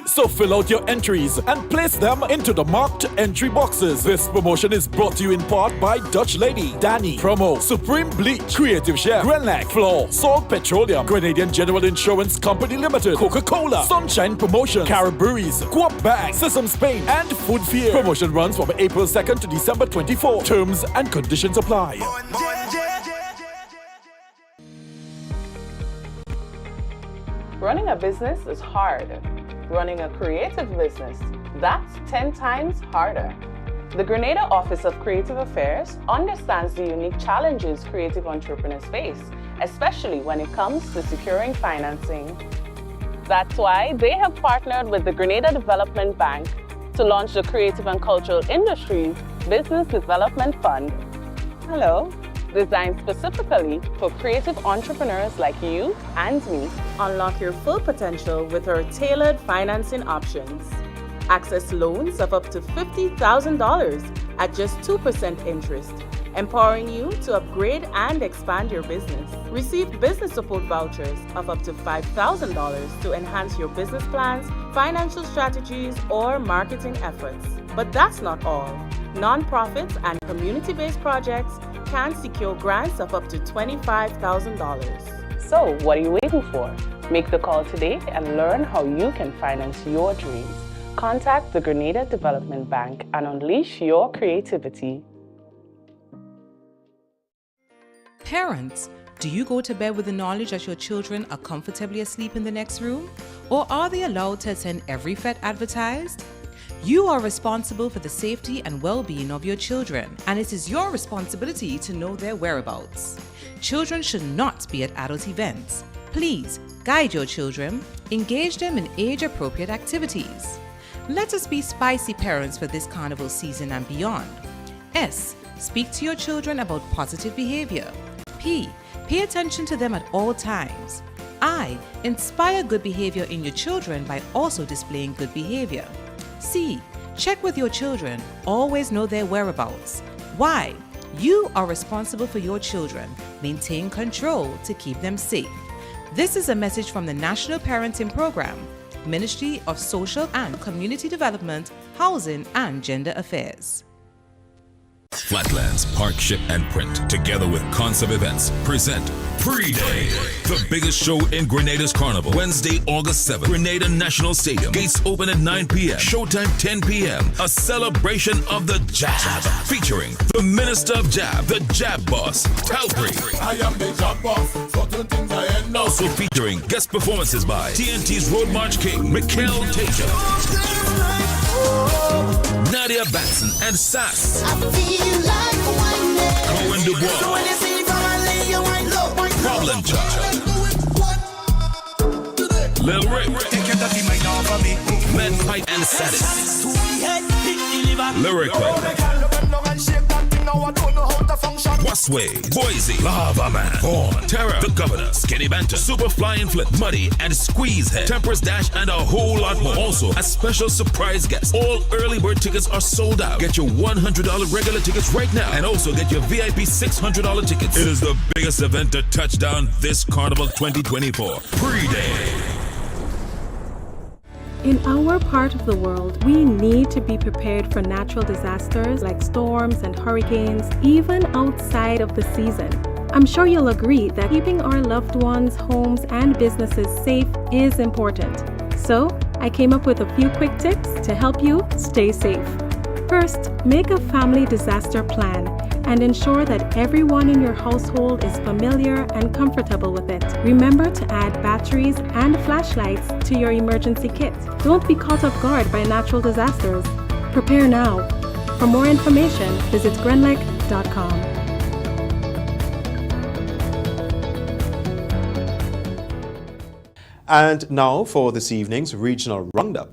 So fill out your entries and place them into the marked entry boxes. This promotion is brought to you in part by Dutch Lady, Danny, Promo, Supreme Bleach, Creative Chef, Grenlac, Floor, Salt Petroleum, Grenadian General Insurance Company Limited, Coca-Cola, Sunshine Promotion, Caribberies, Coop Bank, Sesame Spain, and Food Fear. Promotion runs from April 2nd to December 24. Terms and conditions apply. Running a business is hard. Running a creative business, that's 10 times harder. The Grenada Office of Creative Affairs understands the unique challenges creative entrepreneurs face, especially when it comes to securing financing. That's why they have partnered with the Grenada Development Bank to launch the Creative and Cultural Industries Business Development Fund. Hello. Designed specifically for creative entrepreneurs like you and me. Unlock your full potential with our tailored financing options. Access loans of up to $50,000 at just 2% interest, empowering you to upgrade and expand your business. Receive business support vouchers of up to $5,000 to enhance your business plans, financial strategies, or marketing efforts. But that's not all. Nonprofits and community-based projects can secure grants of up to $25,000. So, what are you waiting for? Make the call today and learn how you can finance your dreams. Contact the Grenada Development Bank and unleash your creativity. Parents, do you go to bed with the knowledge that your children are comfortably asleep in the next room? Or are they allowed to attend every FET advertised? You are responsible for the safety and well-being of your children, and it is your responsibility to know their whereabouts. Children should not be at adult events. Please guide your children, engage them in age-appropriate activities. Let us be spicy parents for this carnival season and beyond. S. Speak to your children about positive behavior. P. Pay attention to them at all times. I. Inspire good behavior in your children by also displaying good behavior. C. Check with your children. Always know their whereabouts. Why? You are responsible for your children. Maintain control to keep them safe. This is a message from the National Parenting Program, Ministry of Social and Community Development, Housing and Gender Affairs. Flatlands, Park, Ship and Print, together with Concept Events, present Pre-Day, the biggest show in Grenada's Carnival. Wednesday, August 7th, Grenada National Stadium. Gates open at 9 p.m. Showtime 10 p.m. A celebration of the Jab, featuring the Minister of Jab, the Jab Boss, Talpree. I am the Jab Boss. Certain things I end up. Also featuring guest performances by TNT's Road March King, Mikhail Tater, Nadia Batson and Sass. I feel like one Cohen Dubois. So when you see from a lay, you wind up. Problem Child. Lil Rick. Men Pipe and Status. Lyrical. Wasway, Boise, Lava Man, Vaughn, Terror, The Governor, Skinny Banter, Super Flying Flip, Muddy and Squeeze Head, Temperance Dash, and a whole lot more. Also, a special surprise guest. All early bird tickets are sold out. Get your $100 regular tickets right now, and also get your VIP $600 tickets. It is the biggest event to touch down this Carnival 2024. Pre-Day. In our part of the world, we need to be prepared for natural disasters like storms and hurricanes, even outside of the season. I'm sure you'll agree that keeping our loved ones, homes, and businesses safe is important. So, I came up with a few quick tips to help you stay safe. First, make a family disaster plan and ensure that everyone in your household is familiar and comfortable with it. Remember to add batteries and flashlights to your emergency kit. Don't be caught off guard by natural disasters. Prepare now. For more information, visit grenlec.com. And now for this evening's regional roundup.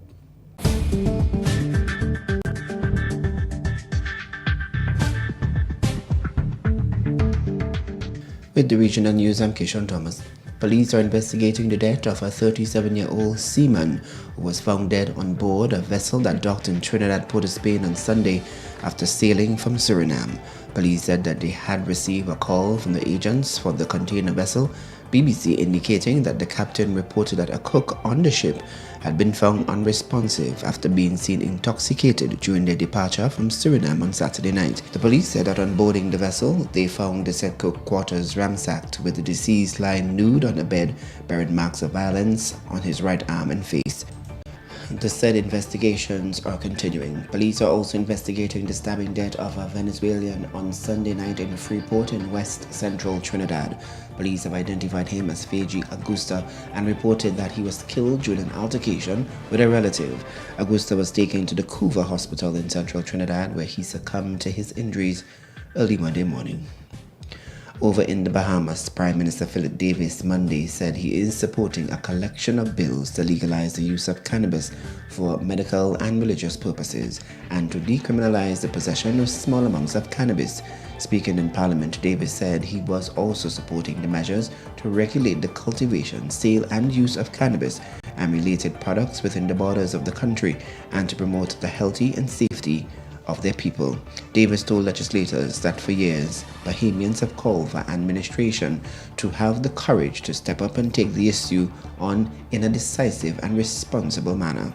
With the regional news, I'm Kishon Thomas. Police are investigating the death of a 37-year-old seaman who was found dead on board a vessel that docked in Trinidad, Port of Spain on Sunday after sailing from Suriname. Police said that they had received a call from the agents for the container vessel, BBC indicating that the captain reported that a cook on the ship had been found unresponsive after being seen intoxicated during their departure from Suriname on Saturday night. The police said that on boarding the vessel, they found the said cook quarters ransacked with the deceased lying nude on a bed, bearing marks of violence on his right arm and face. The said investigations are continuing. Police are also investigating the stabbing death of a Venezuelan on Sunday night in Freeport in West Central Trinidad. Police have identified him as Feji Augusta and reported that he was killed during an altercation with a relative. Augusta was taken to the Couva Hospital in Central Trinidad where he succumbed to his injuries early Monday morning. Over in the Bahamas, Prime Minister Philip Davis Monday said he is supporting a collection of bills to legalize the use of cannabis for medical and religious purposes and to decriminalize the possession of small amounts of cannabis. Speaking in Parliament, Davis said he was also supporting the measures to regulate the cultivation, sale and use of cannabis and related products within the borders of the country and to promote the healthy and safety of their people. Davis told legislators that for years, Bahamians have called for administration to have the courage to step up and take the issue on in a decisive and responsible manner.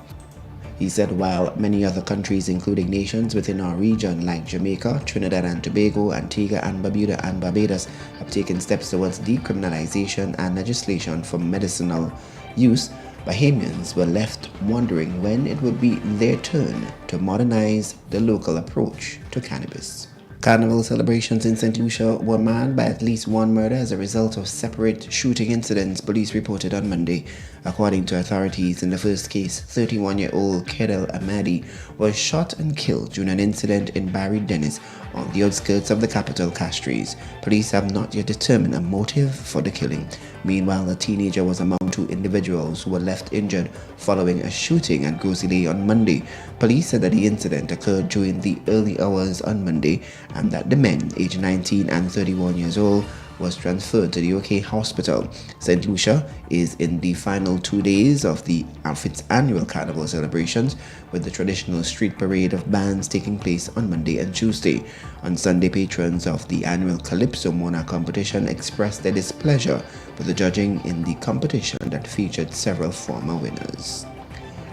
He said while many other countries, including nations within our region like Jamaica, Trinidad and Tobago, Antigua and Barbuda and Barbados, have taken steps towards decriminalization and legislation for medicinal use, Bahamians were left wondering when it would be their turn to modernize the local approach to cannabis. Carnival celebrations in St. Lucia were marred by at least one murder as a result of separate shooting incidents, police reported on Monday. According to authorities, in the first case, 31-year-old Kedel Amadi was shot and killed during an incident in Barry Dennis on the outskirts of the capital, Castries. Police have not yet determined a motive for the killing. Meanwhile, the teenager was among two individuals who were left injured following a shooting at Groseley on Monday. Police said that the incident occurred during the early hours on Monday and that the men, aged 19 and 31 years old, was transferred to the OK Hospital. St. Lucia is in the final 2 days of its annual carnival celebrations, with the traditional street parade of bands taking place on Monday and Tuesday. On Sunday, patrons of the annual Calypso Mona competition expressed their displeasure with the judging in the competition that featured several former winners.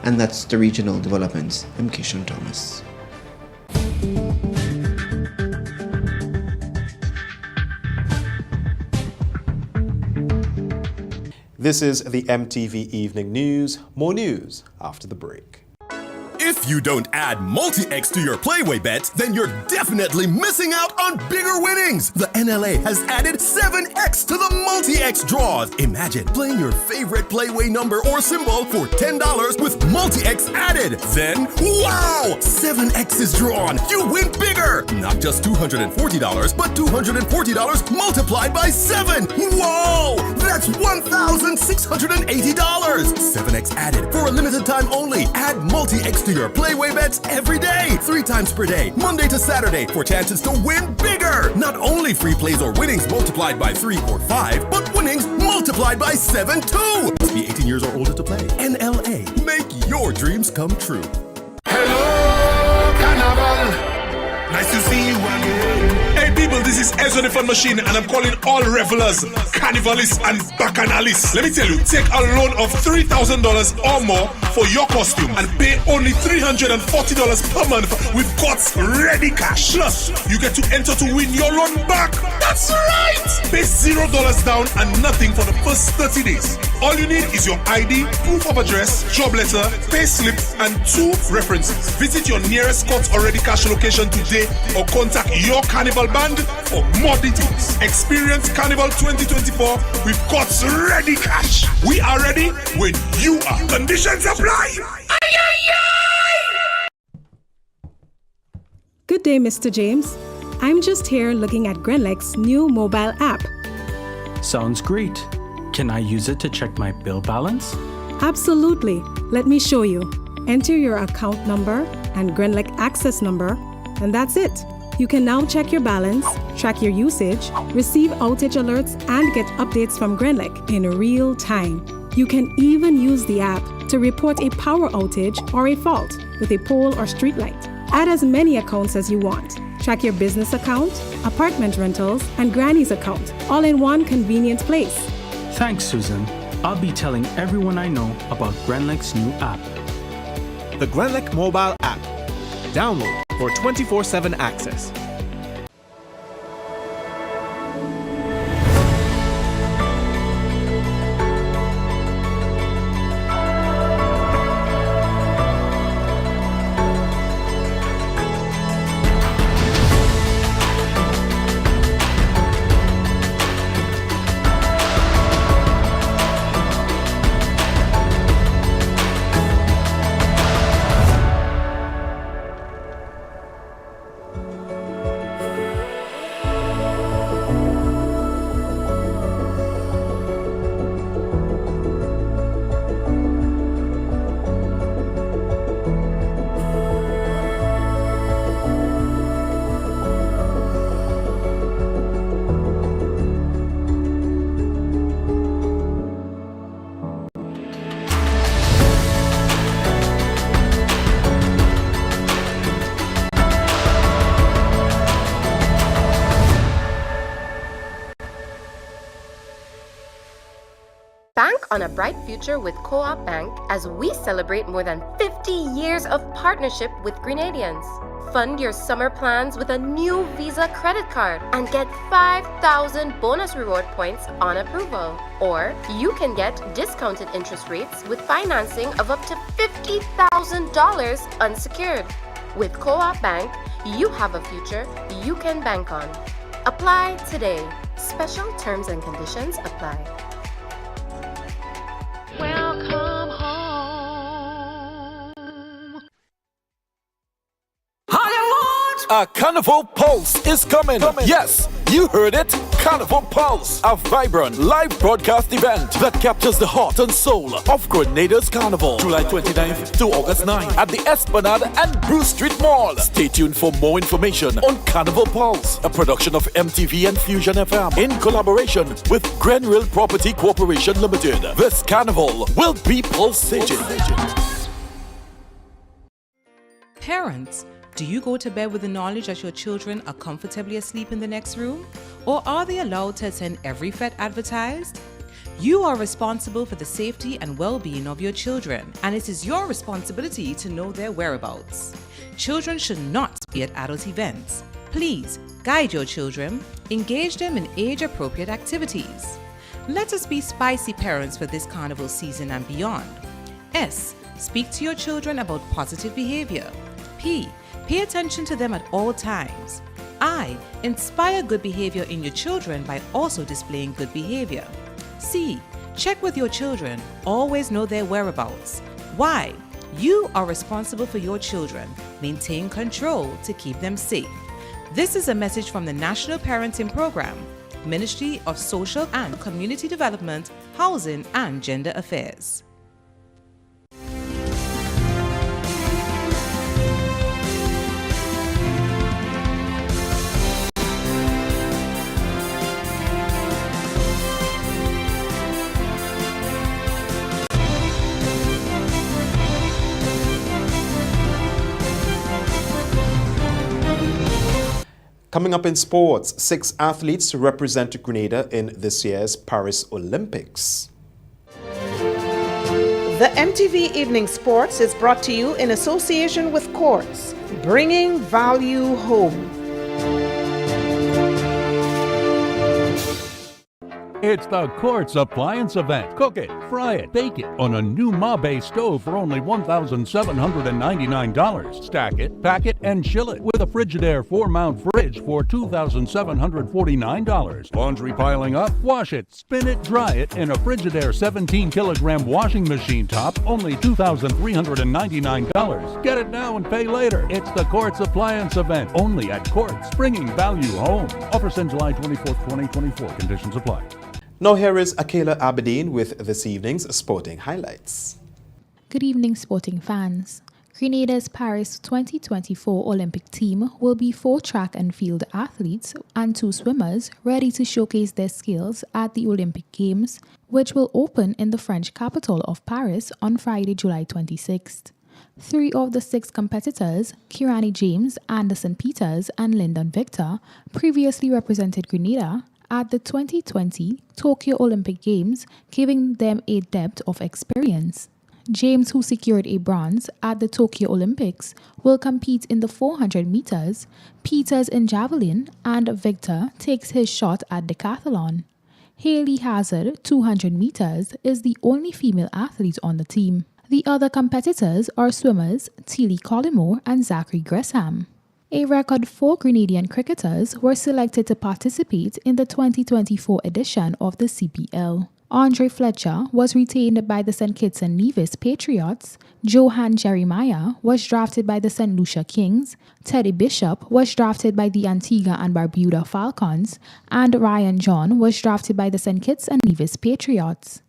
And that's the regional developments. I'm Kishon Thomas. This is the MTV Evening News. More news after the break. If you don't add multi-X to your Playway bet, then you're definitely missing out on bigger winnings. The NLA has added 7X to the multi-X draws. Imagine playing your favorite Playway number or symbol for $10 with multi-X added. Then, wow! 7X is drawn. You win bigger. Not just $240, but $240 multiplied by 7. Whoa! That's $1,680. 7X added for a limited time only. Add multi-X to your Playway bets every day, 3 times per day, Monday to Saturday, for chances to win bigger. Not only free plays or winnings multiplied by 3 or 5, but winnings multiplied by 7 too. Must be 18 years or older to play. NLA, make your dreams come true. Hello, Carnival. Nice to see you again. Hey people, this is Ezra the Fun Machine and I'm calling all revelers, carnivalists and bacchanalis. Let me tell you, take a loan of $3,000 or more for your costume and pay only $340 per month with God's ready cash. Plus, you get to enter to win your loan back. That's right! Pay $0 down and nothing for the first 30 days. All you need is your ID, proof of address, job letter, pay slip, and 2 references. Visit your nearest God's already cash location today or contact your Carnival band for more details. Experience Carnival 2024 with God's ready cash. We are ready when you are. Conditions apply. Good day, Mr. James. I'm just here looking at Grenlec's new mobile app. Sounds great. Can I use it to check my bill balance? Absolutely. Let me show you. Enter your account number and Grenlec access number, and that's it. You can now check your balance, track your usage, receive outage alerts, and get updates from Grenlec in real time. You can even use the app to report a power outage or a fault with a pole or street light. Add as many accounts as you want. Track your business account, apartment rentals, and Granny's account, all in one convenient place. Thanks, Susan. I'll be telling everyone I know about Grenlec's new app. The Grenlec mobile app. Download for 24/7 access. Bank on a bright future with Co-op Bank as we celebrate more than 50 years of partnership with Grenadians. Fund your summer plans with a new Visa credit card and get 5,000 bonus reward points on approval. Or you can get discounted interest rates with financing of up to $50,000 unsecured. With Co-op Bank, you have a future you can bank on. Apply today. Special terms and conditions apply. Welcome home. A Carnival Pulse is coming. Yes, you heard it. Carnival Pulse, a vibrant live broadcast event that captures the heart and soul of Grenada's Carnival. July 29th to August 9th at the Esplanade and Bruce Street Mall. Stay tuned for more information on Carnival Pulse, a production of MTV and Fusion FM in collaboration with Grenville Property Corporation Limited. This carnival will be pulsating. Parents, do you go to bed with the knowledge that your children are comfortably asleep in the next room? Or are they allowed to attend every FET advertised? You are responsible for the safety and well-being of your children, and it is your responsibility to know their whereabouts. Children should not be at adult events. Please guide your children, engage them in age-appropriate activities. Let us be spicy parents for this carnival season and beyond. S. Speak to your children about positive behavior. P. Pay attention to them at all times. I. Inspire good behavior in your children by also displaying good behavior. C. Check with your children. Always know their whereabouts. Y. You are responsible for your children. Maintain control to keep them safe. This is a message from the National Parenting Program, Ministry of Social and Community Development, Housing and Gender Affairs. Coming up in sports, 6 athletes to represent Grenada in this year's Paris Olympics. The MTV Evening Sports is brought to you in association with Quartz, bringing value home. It's the Quartz Appliance Event. Cook it, fry it, bake it on a new Ma-Bay stove for only $1,799. Stack it, pack it, and chill it with a Frigidaire 4-mount fridge for $2,749. Laundry piling up? Wash it, spin it, dry it in a Frigidaire 17-kilogram washing machine top, only $2,399. Get it now and pay later. It's the Quartz Appliance Event, only at Quartz, bringing value home. Offers end July 24th, 2024. Conditions apply. Now here is Akela Aberdeen with this evening's sporting highlights. Good evening, sporting fans. Grenada's Paris 2024 Olympic team will be 4 track and field athletes and 2 swimmers ready to showcase their skills at the Olympic Games, which will open in the French capital of Paris on Friday, July 26th. 3 of the 6 competitors, Kirani James, Anderson Peters, and Lyndon Victor, previously represented Grenada at the 2020 Tokyo Olympic Games, giving them a depth of experience. James, who secured a bronze at the Tokyo Olympics, will compete in the 400 meters, Peters in javelin, and Victor takes his shot at decathlon. Hayley Hazard, 200 meters, is the only female athlete on the team. The other competitors are swimmers Tilly Collymore and Zachary Gresham. A record 4 Grenadian cricketers were selected to participate in the 2024 edition of the CPL. Andre Fletcher was retained by the St. Kitts and Nevis Patriots, Johan Jeremiah was drafted by the St. Lucia Kings, Teddy Bishop was drafted by the Antigua and Barbuda Falcons, and Ryan John was drafted by the St. Kitts and Nevis Patriots.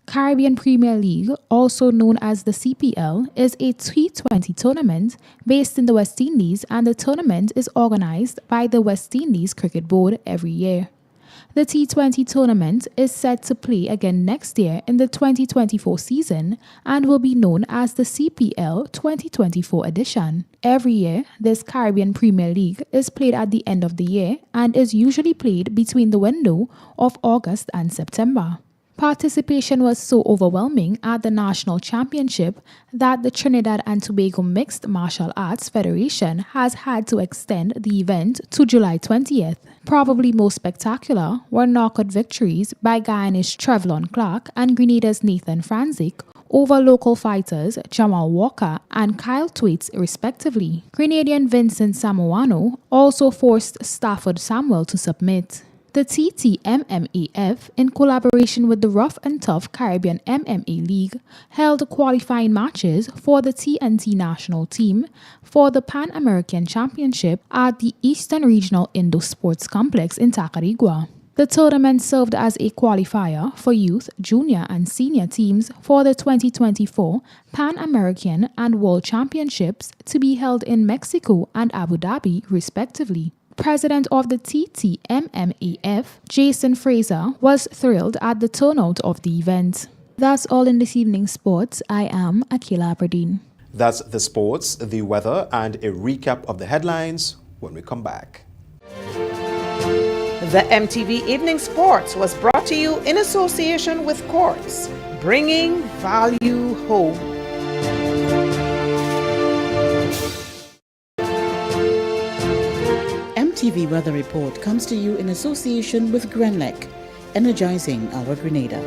Caribbean Premier League, also known as the CPL, is a T20 tournament based in the West Indies, and the tournament is organized by the West Indies Cricket Board every year. The T20 tournament is set to play again next year in the 2024 season and will be known as the CPL 2024 edition. Every year, this Caribbean Premier League is played at the end of the year and is usually played between the window of August and September. Participation was so overwhelming at the National Championship that the Trinidad and Tobago Mixed Martial Arts Federation has had to extend the event to July 20th. Probably most spectacular were knockout victories by Guyanese Trevlon Clark and Grenada's Nathan Franzik over local fighters Jamal Walker and Kyle Thwaites respectively. Grenadian Vincent Samoano also forced Stafford Samuel to submit. The TTMMAF, in collaboration with the Rough and Tough Caribbean MMA League, held qualifying matches for the TNT national team for the Pan American Championship at the Eastern Regional Indo Sports Complex in Tacarigua. The tournament served as a qualifier for youth, junior, and senior teams for the 2024 Pan American and World Championships to be held in Mexico and Abu Dhabi, respectively. President of the TTMMAF, Jason Fraser, was thrilled at the turnout of the event. That's all in this evening's sports. I am Akila Aberdeen. That's the sports, the weather, and a recap of the headlines when we come back. The MTV Evening Sports was brought to you in association with Quartz, bringing value home. MTV Weather Report comes to you in association with Grenlec, energizing our Grenada.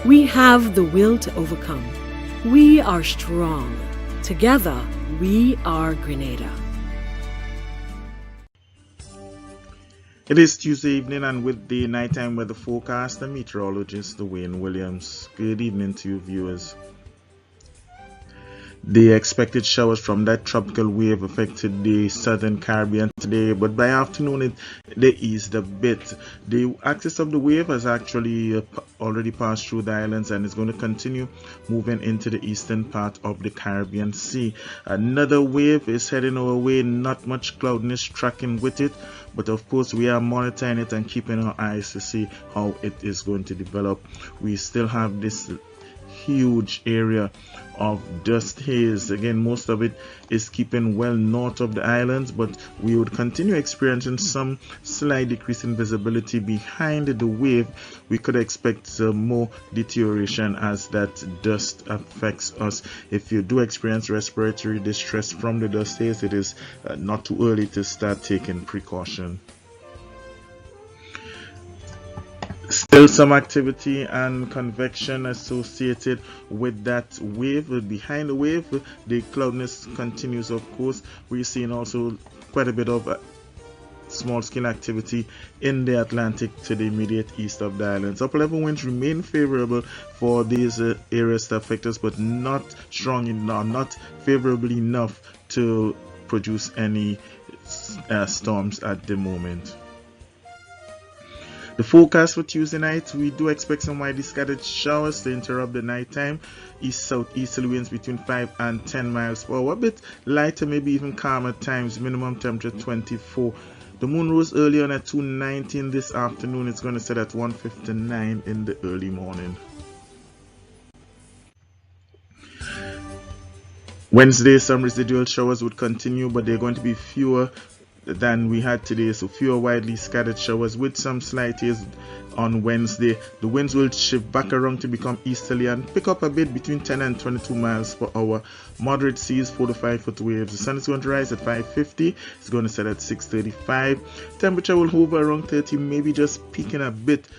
We have the will to overcome. We are strong. Together, we are Grenada. It is Tuesday evening, and with the nighttime weather forecast, the meteorologist Dwayne Williams. Good evening to you, viewers. The expected showers from that tropical wave affected the southern Caribbean today, but by afternoon they eased a bit. The axis of the wave has actually already passed through the islands and is going to continue moving into the eastern part of the Caribbean Sea. Another wave is heading our way, not much cloudiness tracking with it, but of course we are monitoring it and keeping our eyes to see how it is going to develop. We still have this huge area of dust haze. Again, most of it is keeping well north of the islands, but we would continue experiencing some slight decrease in visibility behind the wave. We could expect some more deterioration as that dust affects us. If you do experience respiratory distress from the dust haze, it is not too early to start taking precaution. Still some activity and convection associated with that wave. Behind the wave, the cloudiness continues, of course. We're seeing also quite a bit of small scale activity in the Atlantic to the immediate east of the islands. Upper level winds remain favorable for these areas to affect us, but not strong enough, not favorably enough to produce any storms at the moment. The forecast for Tuesday night, we do expect some widely scattered showers to interrupt the nighttime. East-southeasterly winds between 5 and 10 miles per hour. A bit lighter, maybe even calmer times. Minimum temperature 24. The moon rose early on at 2:19 this afternoon. It's going to set at 1:59 in the early morning. Wednesday, some residual showers would continue, but they're going to be fewer than we had today, so fewer widely scattered showers with some slight haze on Wednesday. The winds will shift back around to become easterly and pick up a bit between 10 and 22 miles per hour. Moderate seas, 4 to 5 foot waves. The sun is going to rise at 5:50. It's going to set at 6:35. Temperature will hover around 30, maybe just peaking a bit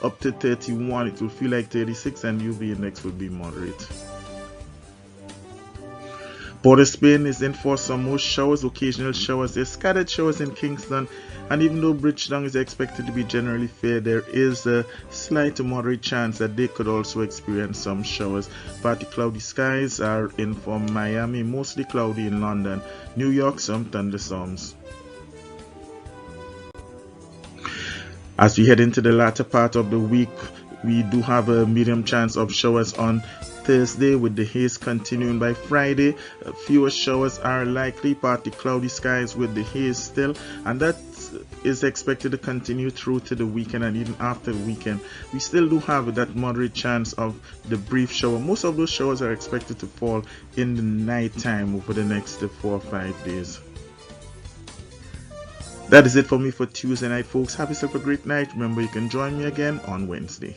up to 31. It will feel like 36, and UV index will be moderate. Port of Spain is in for some more showers, occasional showers. There's scattered showers in Kingston, and even though Bridgetown is expected to be generally fair, there is a slight to moderate chance that they could also experience some showers. Partly cloudy skies are in for Miami, mostly cloudy in London. New York, some thunderstorms. As we head into the latter part of the week, we do have a medium chance of showers on Thursday, with the haze continuing by Friday. Fewer showers are likely, partly cloudy skies with the haze still, and that is expected to continue through to the weekend and even after the weekend. We still do have that moderate chance of the brief shower. Most of those showers are expected to fall in the night time over the next 4 or 5 days. That is it for me for Tuesday night, folks. Have yourself a great night. Remember, you can join me again on Wednesday.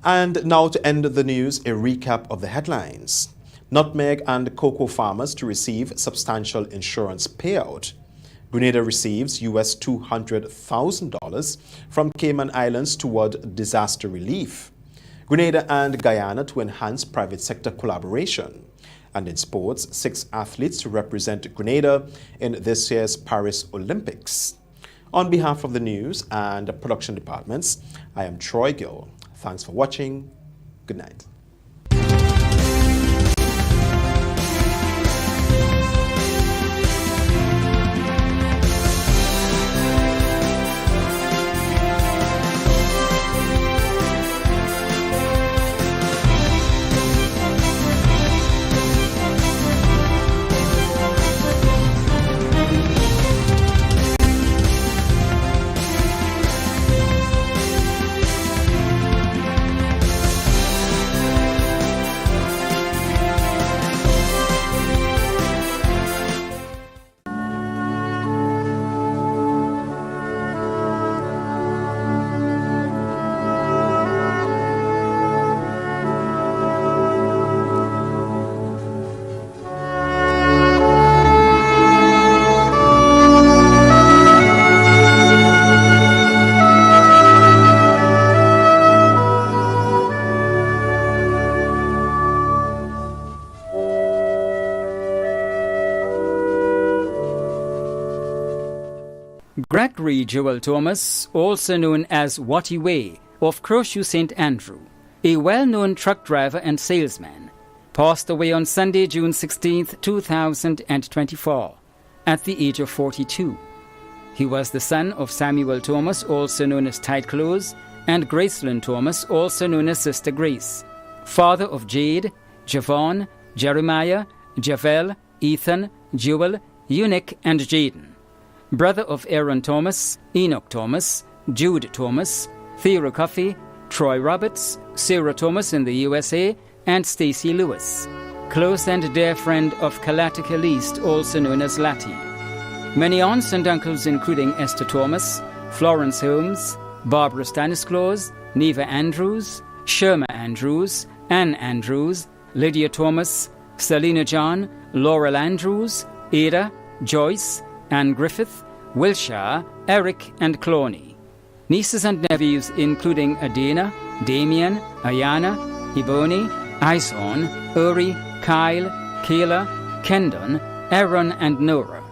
And now to end the news, a recap of the headlines. Nutmeg and cocoa farmers to receive substantial insurance payout. Grenada receives US $200,000 from Cayman Islands toward disaster relief. Grenada and Guyana to enhance private sector collaboration. And in sports, 6 athletes to represent Grenada in this year's Paris Olympics. On behalf of the news and production departments, I am Troy Gill. Thanks for watching. Good night. Gregory Joel Thomas, also known as Watty Way of Crowshoe St. Andrew, a well-known truck driver and salesman, passed away on Sunday, June 16, 2024, at the age of 42. He was the son of Samuel Thomas, also known as Tight Clothes, and Gracelyn Thomas, also known as Sister Grace, father of Jade, Javon, Jeremiah, Javel, Ethan, Jewel, Eunuch, and Jaden. Brother of Aaron Thomas, Enoch Thomas, Jude Thomas, Theora Coffey, Troy Roberts, Sarah Thomas in the USA, and Stacy Lewis. Close and dear friend of Kalatika Least, also known as Lati. Many aunts and uncles including Esther Thomas, Florence Holmes, Barbara Stanislaus, Neva Andrews, Sherma Andrews, Ann Andrews, Lydia Thomas, Selina John, Laurel Andrews, Ada, Joyce, Anne Griffith, Wilshire, Eric, and Cloney. Nieces and nephews including Adena, Damien, Ayana, Ebony, Ison, Uri, Kyle, Kayla, Kendon, Aaron, and Nora.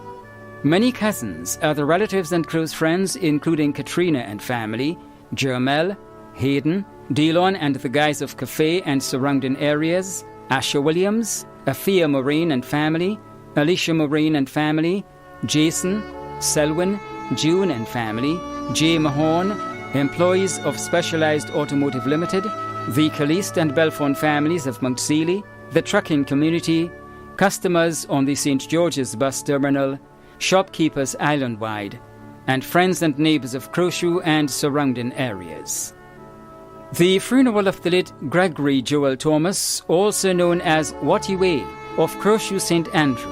Many cousins, other relatives and close friends including Katrina and family, Jermel, Hayden, Delon and the guys of Cafe and surrounding areas, Asher Williams, Afia Moraine and family, Alicia Moraine and family, Jason, Selwyn, June and family, Jay Mahorn, employees of Specialized Automotive Limited, the Caliste and Belfont families of Mount Sealy, the trucking community, customers on the St. George's bus terminal, shopkeepers island-wide, and friends and neighbours of Crowshoe and surrounding areas. The funeral of the late Gregory Joel Thomas, also known as Watty Way of Crowshoe St. Andrew,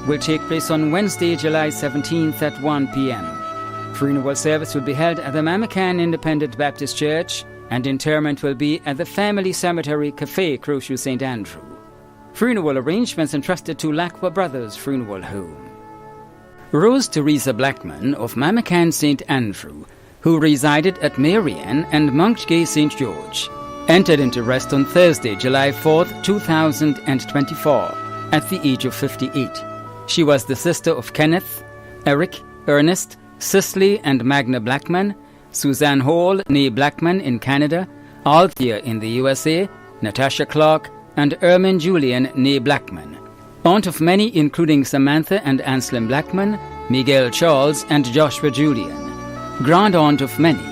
will take place on Wednesday, July 17th at 1 p.m. Funeral service will be held at the Mamacan Independent Baptist Church, and interment will be at the Family Cemetery Cafe, Crowshoe St. Andrew. Funeral arrangements entrusted to Lacqua Brothers Funeral Home. Rose Teresa Blackman of Mamacan St. Andrew, who resided at Marianne and Monkgay St. George, entered into rest on Thursday, July 4th, 2024, at the age of 58. She was the sister of Kenneth, Eric, Ernest, Cicely and Magna Blackman, Suzanne Hall, née Blackman in Canada, Althea in the USA, Natasha Clark, and Ermine Julian, née Blackman. Aunt of many including Samantha and Anselm Blackman, Miguel Charles and Joshua Julian. Grand aunt of many.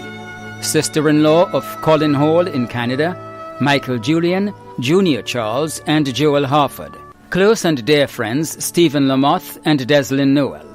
Sister-in-law of Colin Hall in Canada, Michael Julian, Junior Charles and Joel Harford. Close and dear friends Stephen Lamoth and Deslyn Noel.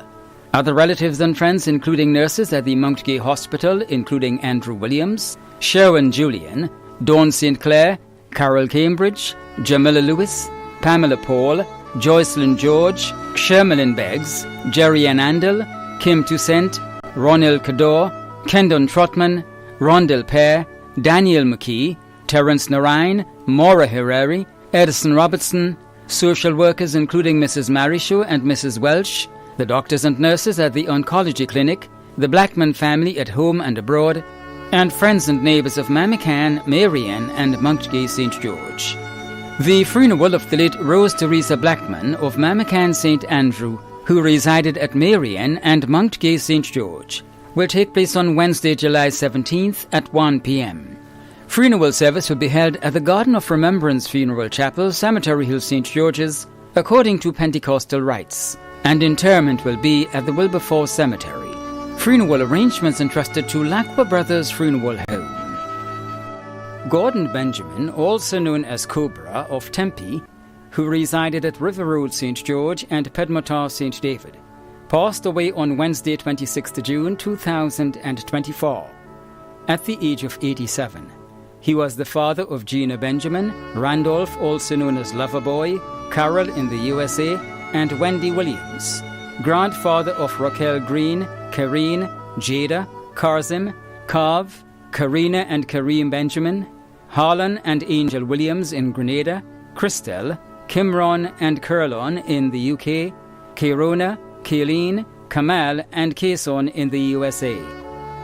Other relatives and friends including nurses at the Monkgay Hospital including Andrew Williams, Sherwin Julian, Dawn St. Clair, Carol Cambridge, Jamila Lewis, Pamela Paul, Joycelyn George, Shermalyn Beggs, Jerry Ann Andel, Kim Toussaint, Ronil Kador, Kendon Trotman, Rondell Pear, Daniel McKee, Terence Narayan, Maura Herreri, Edison Robertson, social workers including Mrs. Marisho and Mrs. Welsh, the doctors and nurses at the oncology clinic, the Blackman family at home and abroad, and friends and neighbours of Mamacan, Marianne and Monkgay St. George. The funeral of the late Rose Teresa Blackman of Mamacan St. Andrew, who resided at Marianne and Monkgay St. George, will take place on Wednesday, July 17th at 1 p.m. Funeral service will be held at the Garden of Remembrance Funeral Chapel, Cemetery Hill, St. George's, according to Pentecostal rites, and interment will be at the Wilberforce Cemetery. Funeral arrangements entrusted to Lacqua Brothers Funeral Home. Gordon Benjamin, also known as Cobra of Tempe, who resided at River Road, St. George and Pedmotar, St. David, passed away on Wednesday, 26th June 2024, at the age of 87. He was the father of Gina Benjamin, Randolph, also known as Loverboy, Carol in the USA, and Wendy Williams, grandfather of Raquel Green, Karine, Jada, Karzim, Kav, Karina and Kareem Benjamin, Harlan and Angel Williams in Grenada, Christelle, Kimron and Curlon in the UK, Kairona, Kayleen, Kamal and Kason in the USA.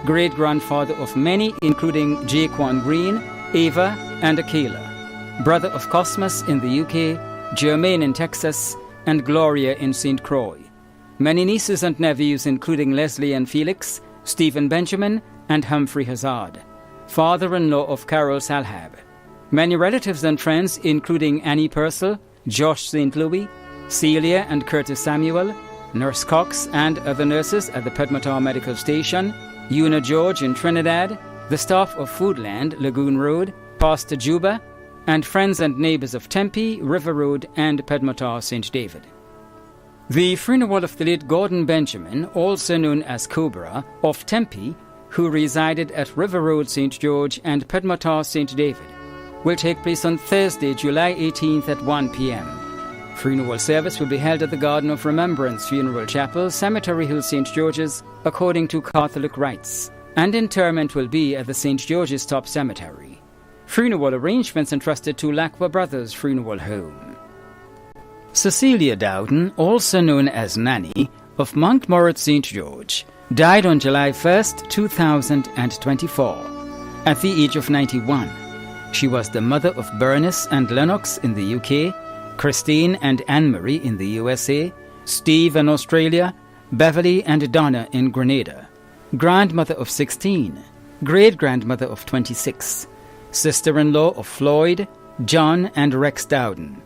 Great-grandfather of many including Jaquan Green, Ava and Akela. Brother of Cosmos in the UK, Jermaine in Texas, and Gloria in St. Croix. Many nieces and nephews including Leslie and Felix, Stephen Benjamin and Humphrey Hazard. Father-in-law of Carol Salhab. Many relatives and friends including Annie Purcell, Josh St. Louis, Celia and Curtis Samuel, Nurse Cox and other nurses at the Pedmotar Medical Station, Una George in Trinidad, the staff of Foodland, Lagoon Road, Pastor Juba, and friends and neighbours of Tempe, River Road and Pedmotar St. David. The funeral of the late Gordon Benjamin, also known as Cobra, of Tempe, who resided at River Road, St. George and Pedmotar St. David, will take place on Thursday, July 18th at 1 p.m. Funeral service will be held at the Garden of Remembrance Funeral Chapel, Cemetery Hill, St. George's, according to Catholic rites, and interment will be at the St. George's Top Cemetery. Funeral arrangements entrusted to Lacqua Brothers Funeral Home. Cecilia Dowden, also known as Nanny, of Montmoret St. George, died on July 1st, 2024, at the age of 91. She was the mother of Bernice and Lennox in the UK, Christine and Anne-Marie in the USA, Steve in Australia, Beverly and Donna in Grenada, grandmother of 16, great-grandmother of 26, sister-in-law of Floyd, John and Rex Dowden,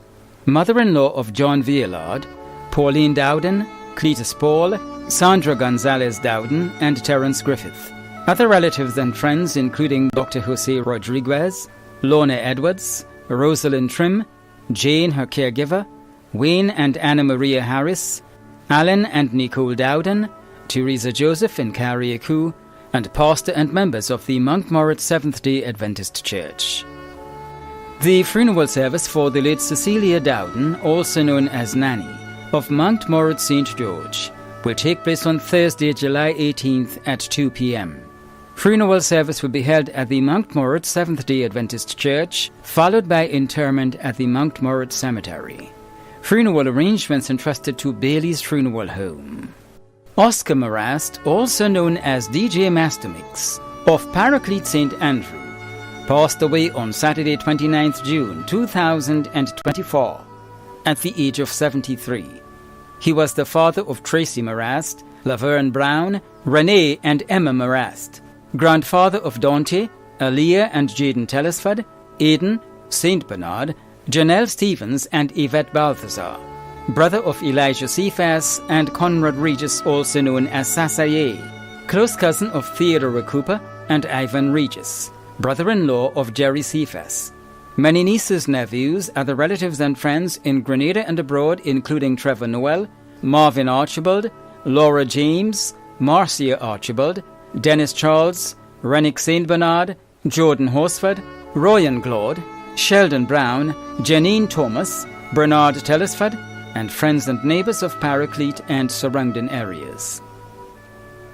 mother-in-law of John Vialard, Pauline Dowden, Cletus Paul, Sandra Gonzalez Dowden, and Terence Griffith. Other relatives and friends including Dr. Jose Rodriguez, Lorna Edwards, Rosalind Trim, Jane, her caregiver, Wayne and Anna Maria Harris, Alan and Nicole Dowden, Teresa Joseph and Carrie Aku, and pastor and members of the Mount Moritz Seventh-day Adventist Church. The funeral service for the late Cecilia Dowden, also known as Nanny, of Mount Moritz St. George, will take place on Thursday, July 18th at 2 p.m. Funeral service will be held at the Mount Moritz Seventh-day Adventist Church, followed by interment at the Mount Moritz Cemetery. Funeral arrangements entrusted to Bailey's Funeral Home. Oscar Marast, also known as DJ Master Mix, of Paraclete St. Andrew, passed away on Saturday 29th June 2024 at the age of 73. He was the father of Tracy Marast, Laverne Brown, Renee and Emma Marast, grandfather of Dante, Aaliyah and Jaden Telesford, Aidan, St. Bernard, Janelle Stevens and Yvette Balthazar, brother of Elijah Cephas and Conrad Regis, also known as Sasaye, close cousin of Theodore Cooper and Ivan Regis, brother-in-law of Jerry Cephas. Many nieces, nephews, other relatives and friends in Grenada and abroad, including Trevor Noel, Marvin Archibald, Laura James, Marcia Archibald, Dennis Charles, Rennick St. Bernard, Jordan Horsford, Royan Claude, Sheldon Brown, Janine Thomas, Bernard Telesford, and friends and neighbors of Paraclete and surrounding areas.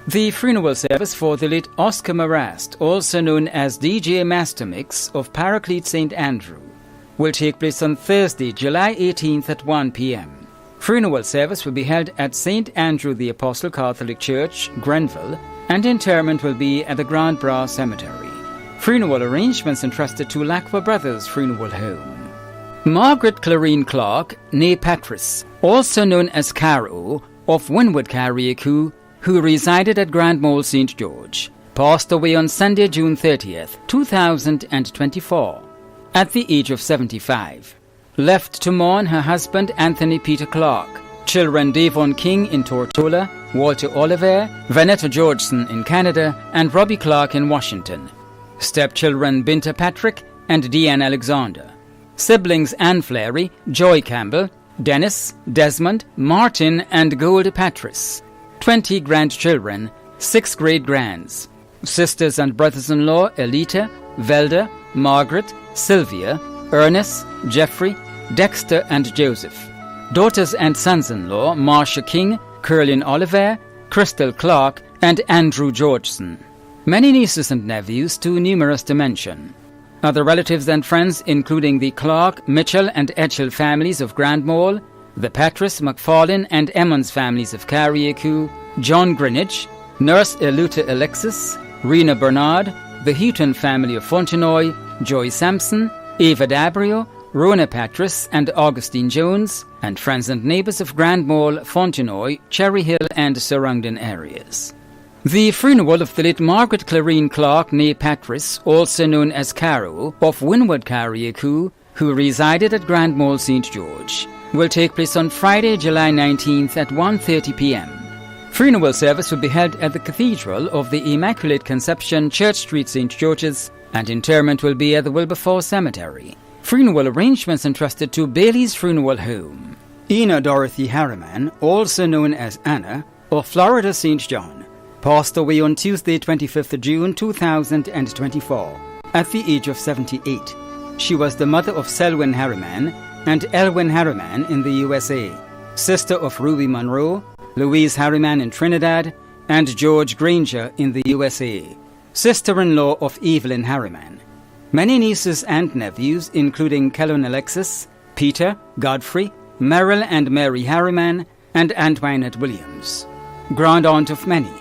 The funeral service for the late Oscar Marast, also known as DJ Master Mix of Paraclete St. Andrew, will take place on Thursday, July 18th at 1 p.m. Funeral service will be held at St. Andrew the Apostle Catholic Church, Grenville, and interment will be at the Grand Bras Cemetery. Funeral arrangements entrusted to Lacqua Brothers Funeral Home. Margaret Clarine Clark, née Patris, also known as Caro, of Winwood Carriacou, who resided at Grand Mole St. George, passed away on Sunday, June 30th, 2024, at the age of 75. Left to mourn her husband Anthony Peter Clark, children Davon King in Tortola, Walter Oliver, Vanetta Georgeson in Canada, and Robbie Clark in Washington. Stepchildren Binta Patrick and Deanne Alexander. Siblings Anne Flary, Joy Campbell, Dennis, Desmond, Martin, and Gold Patris. 20 grandchildren, 6 great-grands. Sisters and brothers-in-law Elita, Velda, Margaret, Sylvia, Ernest, Jeffrey, Dexter, and Joseph. Daughters and sons-in-law Marsha King, Curlin Oliver, Crystal Clark, and Andrew Georgeson. Many nieces and nephews, too numerous to mention. Other relatives and friends including the Clark, Mitchell, and Etchell families of Grand Mole, the Patris, McFarlane, and Emmons families of Carriacou, John Greenwich, Nurse Eluta Alexis, Rena Bernard, the Houghton family of Fontenoy, Joy Sampson, Ava Dabrio, Rona Patris, and Augustine Jones, and friends and neighbors of Grand Mole, Fontenoy, Cherry Hill, and surrounding areas. The funeral of the late Margaret Clarine Clark, née Patris, also known as Caro, of Winwood Carriacou, who resided at Grand Mole St. George, will take place on Friday, July 19th at 1:30 p.m. Funeral service will be held at the Cathedral of the Immaculate Conception, Church Street, St. George's, and interment will be at the Wilberforce Cemetery. Funeral arrangements entrusted to Bailey's Funeral Home. Ina Dorothy Harriman, also known as Anna, of Florida St. John, passed away on Tuesday, 25th June 2024, at the age of 78. She was the mother of Selwyn Harriman and Elwyn Harriman in the USA, sister of Ruby Monroe, Louise Harriman in Trinidad, and George Granger in the USA, sister-in-law of Evelyn Harriman. Many nieces and nephews, including Kellen Alexis, Peter, Godfrey, Merrill and Mary Harriman, and Antoinette Williams. Grand-aunt of many.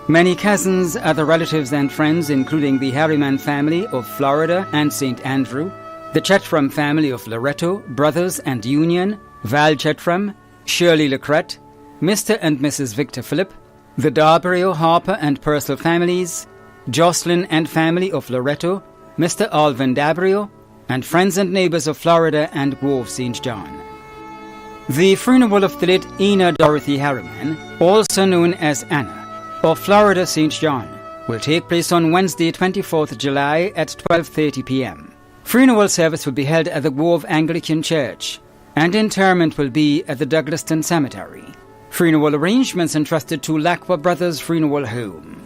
Many cousins, other relatives and friends, including the Harriman family of Florida and St. Andrew, the Chetram family of Loretto, Brothers and Union, Val Chetram, Shirley Lecrette, Mr. and Mrs. Victor Phillip, the Darbrio, Harper and Purcell families, Jocelyn and family of Loretto, Mr. Alvin Dabrio, and friends and neighbors of Florida and Grove St. John. The funeral of the late Ina Dorothy Harriman, also known as Anna, of Florida St. John, will take place on Wednesday, 24th July at 12:30 p.m. Funeral service will be held at the Grove Anglican Church, and interment will be at the Douglaston Cemetery. Funeral arrangements entrusted to Lacqua Brothers Funeral Home.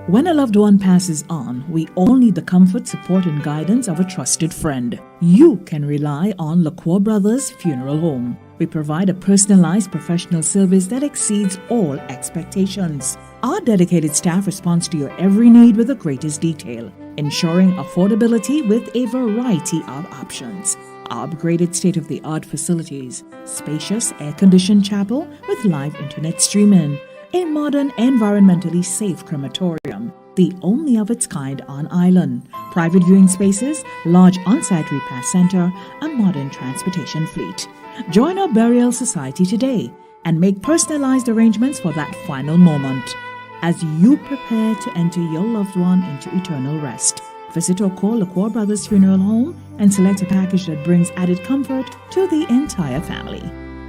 When a loved one passes on, we all need the comfort, support, and guidance of a trusted friend. You can rely on Lacqua Brothers Funeral Home. We provide a personalized professional service that exceeds all expectations. Our dedicated staff responds to your every need with the greatest detail, ensuring affordability with a variety of options. Our upgraded state-of-the-art facilities, spacious air-conditioned chapel with live internet streaming, a modern, environmentally safe crematorium, the only of its kind on island, private viewing spaces, large on-site repast center, a modern transportation fleet. Join our burial society today and make personalized arrangements for that final moment. As you prepare to enter your loved one into eternal rest, visit or call Lacqua Brothers Funeral Home and select a package that brings added comfort to the entire family.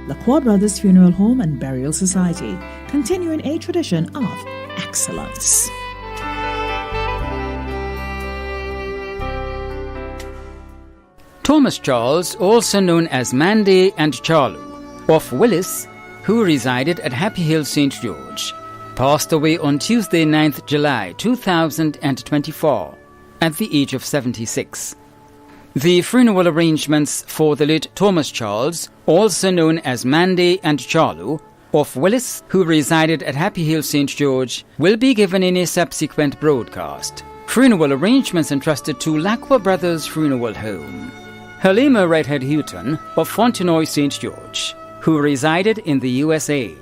Lacqua Brothers Funeral Home and Burial Society, continuing a tradition of excellence. Thomas Charles, also known as Mandy and Charlo, of Willis, who resided at Happy Hill, St. George, passed away on Tuesday, 9th July 2024, at the age of 76. The funeral arrangements for the late Thomas Charles, also known as Mandy and Charlo, of Willis, who resided at Happy Hill, St. George, will be given in a subsequent broadcast. Funeral arrangements entrusted to Lacqua Brothers Funeral Home. Halima Redhead Houghton of Fontenoy, St. George, who resided in the USA,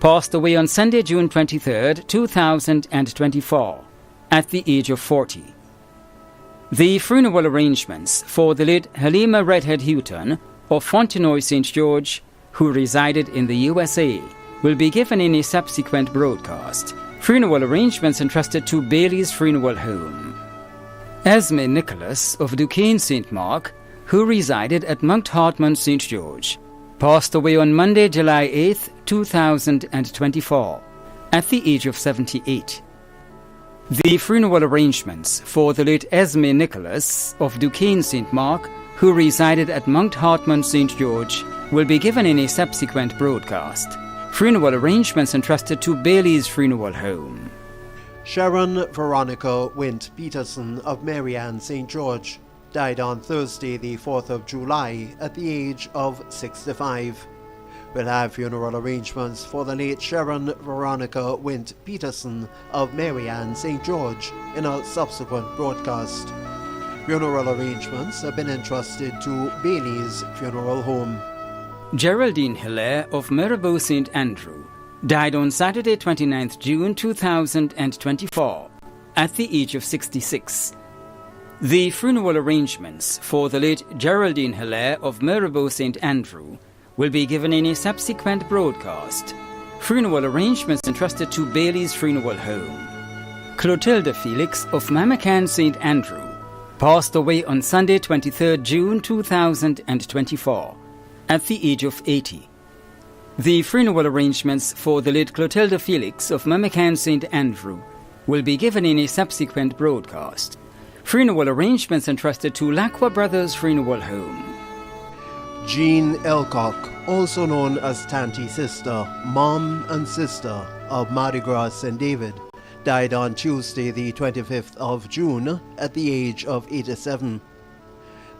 passed away on Sunday, June 23, 2024, at the age of 40. The funeral arrangements for the late Halima Redhead Houghton of Fontenoy, St. George, who resided in the USA, will be given in a subsequent broadcast. Funeral arrangements entrusted to Bailey's Funeral Home. Esme Nicholas of Duquesne, St. Mark, who resided at Mount Hartman, St. George, passed away on Monday, July 8, 2024, at the age of 78. The funeral arrangements for the late Esme Nicholas of Duquesne, St. Mark, who resided at Mount Hartman, St. George, will be given in a subsequent broadcast. Funeral arrangements entrusted to Bailey's Funeral Home. Sharon Veronica Wint Peterson of Marianne, St. George, died on Thursday, the 4th of July, at the age of 65. We'll have funeral arrangements for the late Sharon Veronica Wint Peterson of Marianne, St. George, in a subsequent broadcast. Funeral arrangements have been entrusted to Bailey's Funeral Home. Geraldine Hilaire of Mirabeau, St. Andrew, died on Saturday, 29th June 2024, at the age of 66. The funeral arrangements for the late Geraldine Hilaire of Mirabeau, St. Andrew, will be given in a subsequent broadcast. Funeral arrangements entrusted to Bailey's Funeral Home. Clotilde Felix of Mamacan, St. Andrew, passed away on Sunday, 23rd June 2024, at the age of 80. The funeral arrangements for the late Clotilde Felix of Mamacan, St. Andrew, will be given in a subsequent broadcast. Funeral arrangements entrusted to Lacqua Brothers Funeral Home. Jean Elcock, also known as Tanty Sister, Mom and Sister of Mardi Gras St. David, died on Tuesday, the 25th of June, at the age of 87.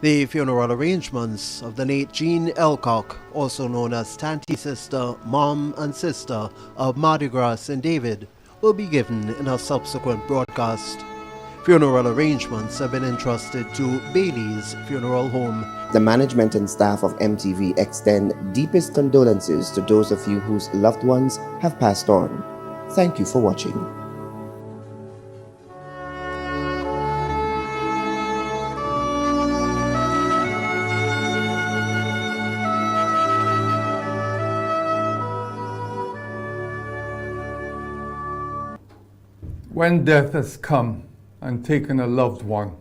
The funeral arrangements of the late Jean Elcock, also known as Tanty Sister, Mom and Sister of Mardi Gras St. David, will be given in a subsequent broadcast. Funeral arrangements have been entrusted to Bailey's Funeral Home. The management and staff of MTV extend deepest condolences to those of you whose loved ones have passed on. Thank you for watching. When death has come and taken a loved one,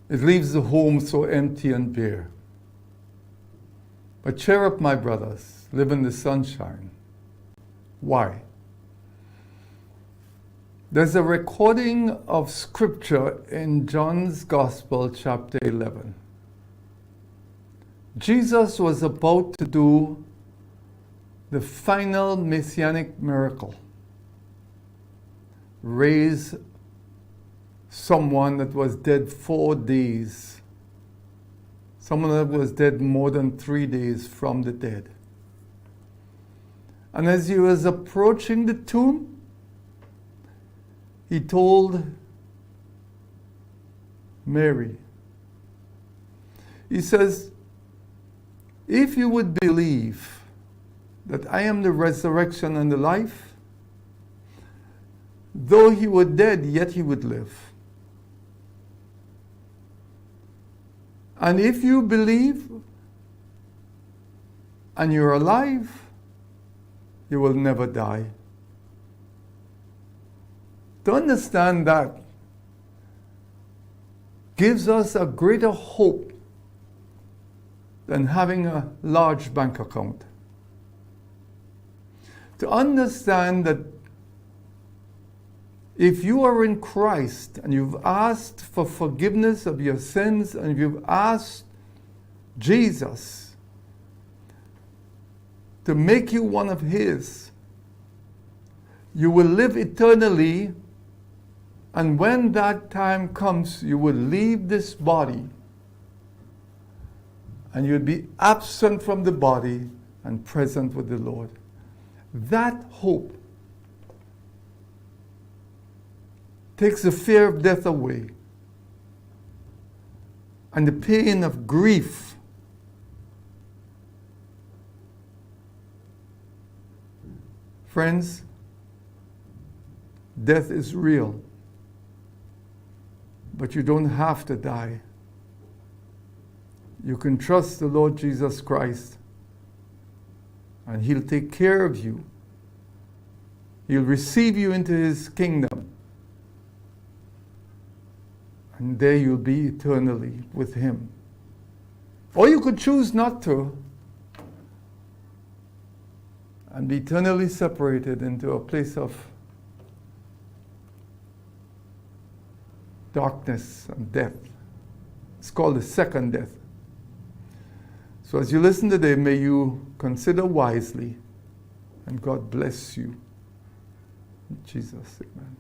it leaves the home so empty and bare. But cheer up, my brothers, live in the sunshine. Why? There's a recording of scripture in John's Gospel, chapter 11. Jesus was about to do the final messianic miracle. Raise someone that was dead 4 days. Someone that was dead more than 3 days from the dead. And as he was approaching the tomb, he told Mary, he says, if you would believe that I am the resurrection and the life, though he were dead, yet he would live. And if you believe and you're alive, you will never die. To understand that gives us a greater hope than having a large bank account. To understand that if you are in Christ and you've asked for forgiveness of your sins and you've asked Jesus to make you one of His, you will live eternally, and when that time comes, you will leave this body and you'll be absent from the body and present with the Lord. That hope takes the fear of death away and the pain of grief. Friends, death is real, but you don't have to die. You can trust the Lord Jesus Christ, and He'll take care of you. He'll receive you into His kingdom, and there you'll be eternally with Him. Or you could choose not to and be eternally separated into a place of darkness and death. It's called the second death. So as you listen today, may you consider wisely, and God bless you. In Jesus' name, amen.